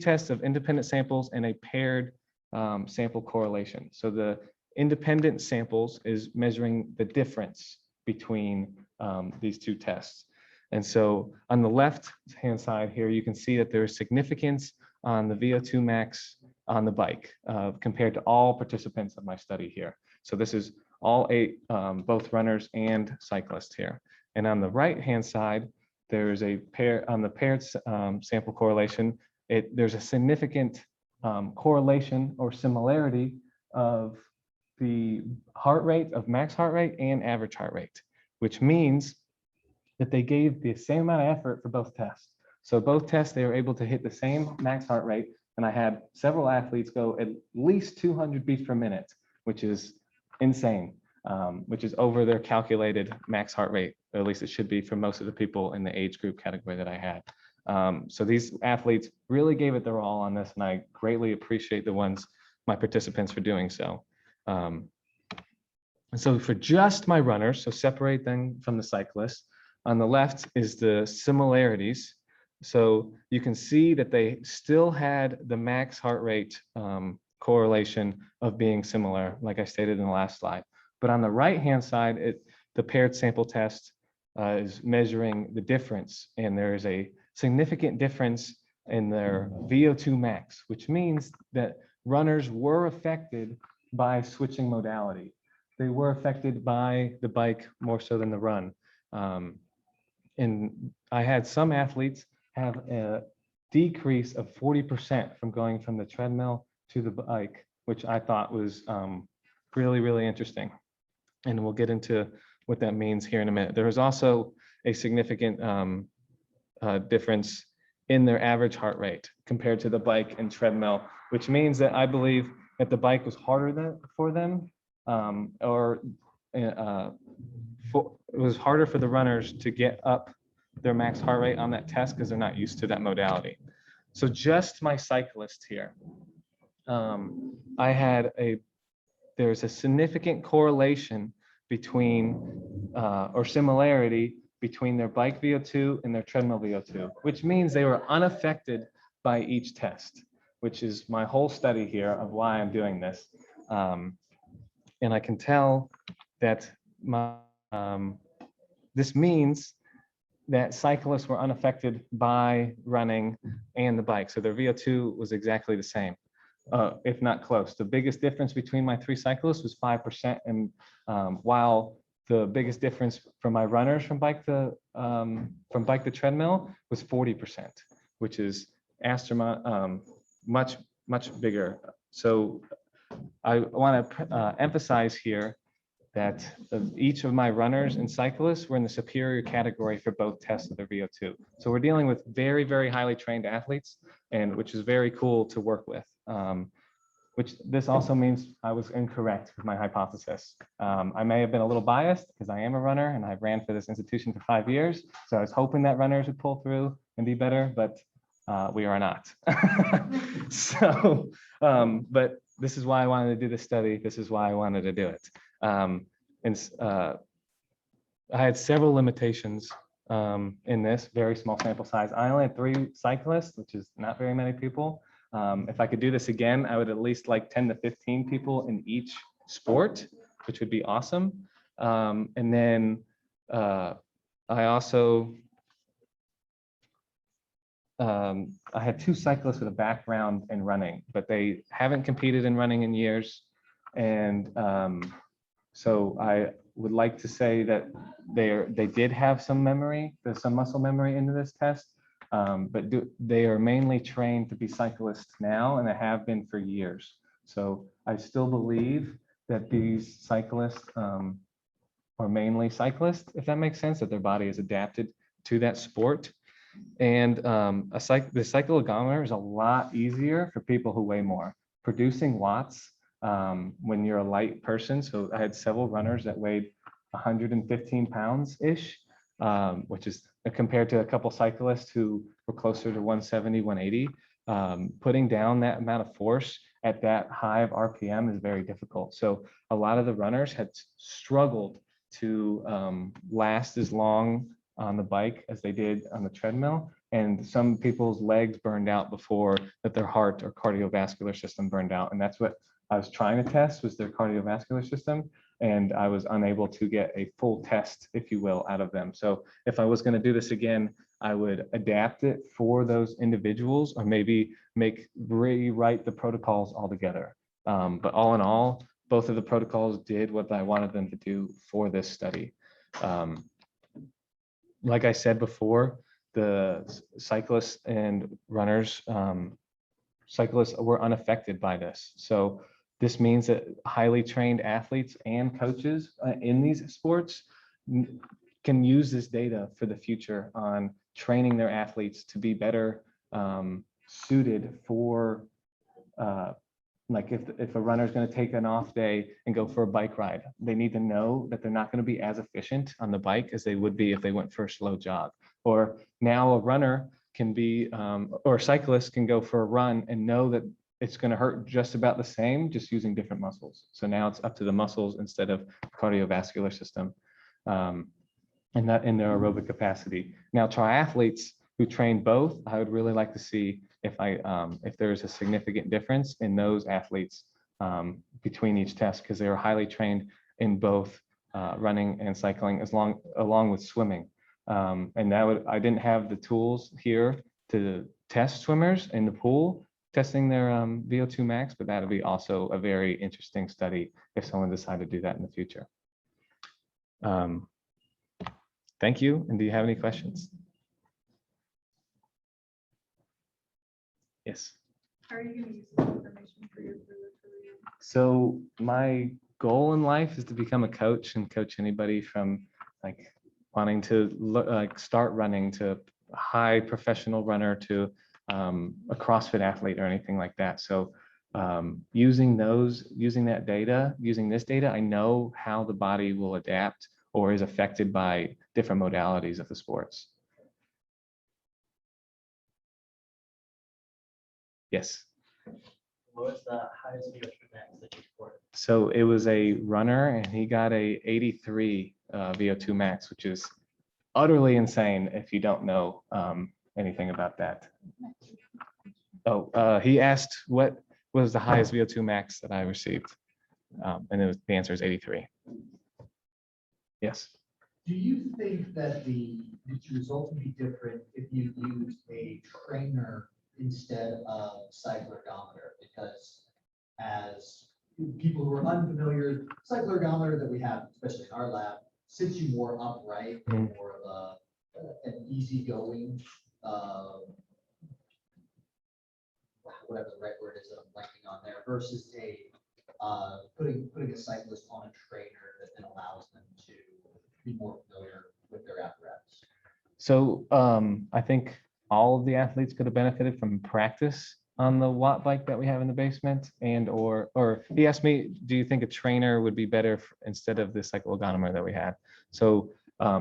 [SPEAKER 15] test of independent samples and a paired sample correlation. So the independent samples is measuring the difference between these 2 tests. And so on the left-hand side here, you can see that there is significance on the VO2 max on the bike compared to all participants of my study here. So this is all 8, both runners and cyclists here. And on the right-hand side, there's a pair on the paired sample correlation. There's a significant correlation or similarity of the heart rate of max heart rate and average heart rate, which means that they gave the same amount of effort for both tests. So both tests, they were able to hit the same max heart rate. And I had several athletes go at least 200 beats per minute, which is insane, which is over their calculated max heart rate, or at least it should be for most of the people in the age group category that I had. So these athletes really gave it their all on this, and I greatly appreciate my participants for doing so. And so for just my runners, so separate them from the cyclists, on the left is the similarities. So you can see that they still had the max heart rate correlation of being similar, like I stated in the last slide. But on the right-hand side, the paired sample test is measuring the difference, and there is a significant difference in their VO2 max, which means that runners were affected by switching modality. They were affected by the bike more so than the run. And I had some athletes have a decrease of 40% from going from the treadmill to the bike, which I thought was really, really interesting. And we'll get into what that means here in a minute. There was also a significant difference in their average heart rate compared to the bike and treadmill, which means that I believe that the bike was harder for them, it was harder for the runners to get up their max heart rate on that test because they're not used to that modality. So just my cyclist here, there's a significant correlation between or similarity between their bike VO2 and their treadmill VO2, which means they were unaffected by each test, which is my whole study here of why I'm doing this. And I can tell that this means that cyclists were unaffected by running and the bike. So their VO2 was exactly the same, if not close. The biggest difference between my 3 cyclists was 5%. And while the biggest difference from my runners from bike to treadmill was 40%, which is much bigger. So I want to emphasize here that each of my runners and cyclists were in the superior category for both tests of their VO2. So we're dealing with very, very highly trained athletes, and which is very cool to work with. Which this also means I was incorrect with my hypothesis. I may have been a little biased because I am a runner and I ran for this institution for 5 years. So I was hoping that runners would pull through and be better, but we are not. So, but this is why I wanted to do this study. This is why I wanted to do it. I had several limitations in this very small sample size. I only had 3 cyclists, which is not very many people. If I could do this again, I would at least like 10 to 15 people in each sport, which would be awesome. And then I also, I had 2 cyclists with a background in running, but they haven't competed in running in years. And so I would like to say that they did have some memory, there's some muscle memory into this test. But they are mainly trained to be cyclists now, and they have been for years. So I still believe that these cyclists are mainly cyclists, if that makes sense, that their body is adapted to that sport. And the cyclogometer is a lot easier for people who weigh more. Producing watts when you're a light person. So I had several runners that weighed 115 pounds-ish, which is compared to a couple cyclists who were closer to 170, 180. Putting down that amount of force at that high of RPM is very difficult. So a lot of the runners had struggled to last as long on the bike as they did on the treadmill. And some people's legs burned out before that their heart or cardiovascular system burned out. And that's what I was trying to test, was their cardiovascular system. And I was unable to get a full test, if you will, out of them. So if I was going to do this again, I would adapt it for those individuals, or maybe rewrite the protocols altogether. But all in all, both of the protocols did what I wanted them to do for this study. Like I said before, the cyclists and runners, cyclists were unaffected by this. So this means that highly trained athletes and coaches in these sports can use this data for the future on training their athletes to be better suited for like if a runner is going to take an off day and go for a bike ride, they need to know that they're not going to be as efficient on the bike as they would be if they went for a slow jog. Or now a runner can be, or a cyclist can go for a run and know that it's going to hurt just about the same, just using different muscles. So now it's up to the muscles instead of cardiovascular system and that in their aerobic capacity. Now triathletes who train both, I would really like to see if there's a significant difference in those athletes between each test, because they are highly trained in both running and cycling along with swimming. And I didn't have the tools here to test swimmers in the pool, testing their VO2 max, but that would be also a very interesting study if someone decided to do that in the future. Thank you. And do you have any questions? Yes.
[SPEAKER 11] How are you going to use this information for your career?
[SPEAKER 15] So my goal in life is to become a coach and coach anybody from like wanting to like start running to a high professional runner to a CrossFit athlete or anything like that. So using this data, I know how the body will adapt or is affected by different modalities of the sports. Yes.
[SPEAKER 13] What was the highest VO2 max that you scored?
[SPEAKER 15] So it was a runner and he got a 83 VO2 max, which is utterly insane if you don't know anything about that. Oh, he asked what was the highest VO2 max that I received. And the answer is 83. Yes.
[SPEAKER 7] Do you think that the result would be different if you used a trainer instead of cycloergometer? Because as people who are unfamiliar, cycloergometer that we have, especially in our lab, sits you more upright, more of an easygoing, whatever the right word is that I'm blanking on there, versus putting a cyclist on a trainer that then allows them to be more familiar with their apparatus.
[SPEAKER 15] So I think all of the athletes could have benefited from practice on the watt bike that we have in the basement, and or he asked me, do you think a trainer would be better instead of the cycloergometer that we had? So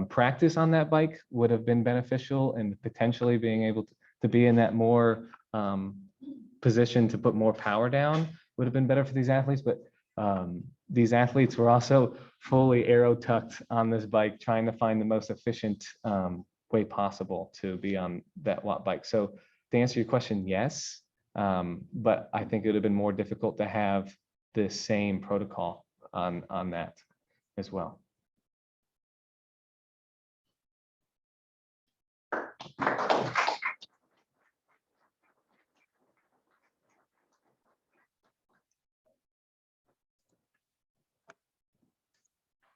[SPEAKER 15] practice on that bike would have been beneficial, and potentially being able to be in that more position to put more power down would have been better for these athletes. But these athletes were also fully aero tucked on this bike, trying to find the most efficient way possible to be on that watt bike. So to answer your question, yes, but I think it would have been more difficult to have the same protocol on that as well.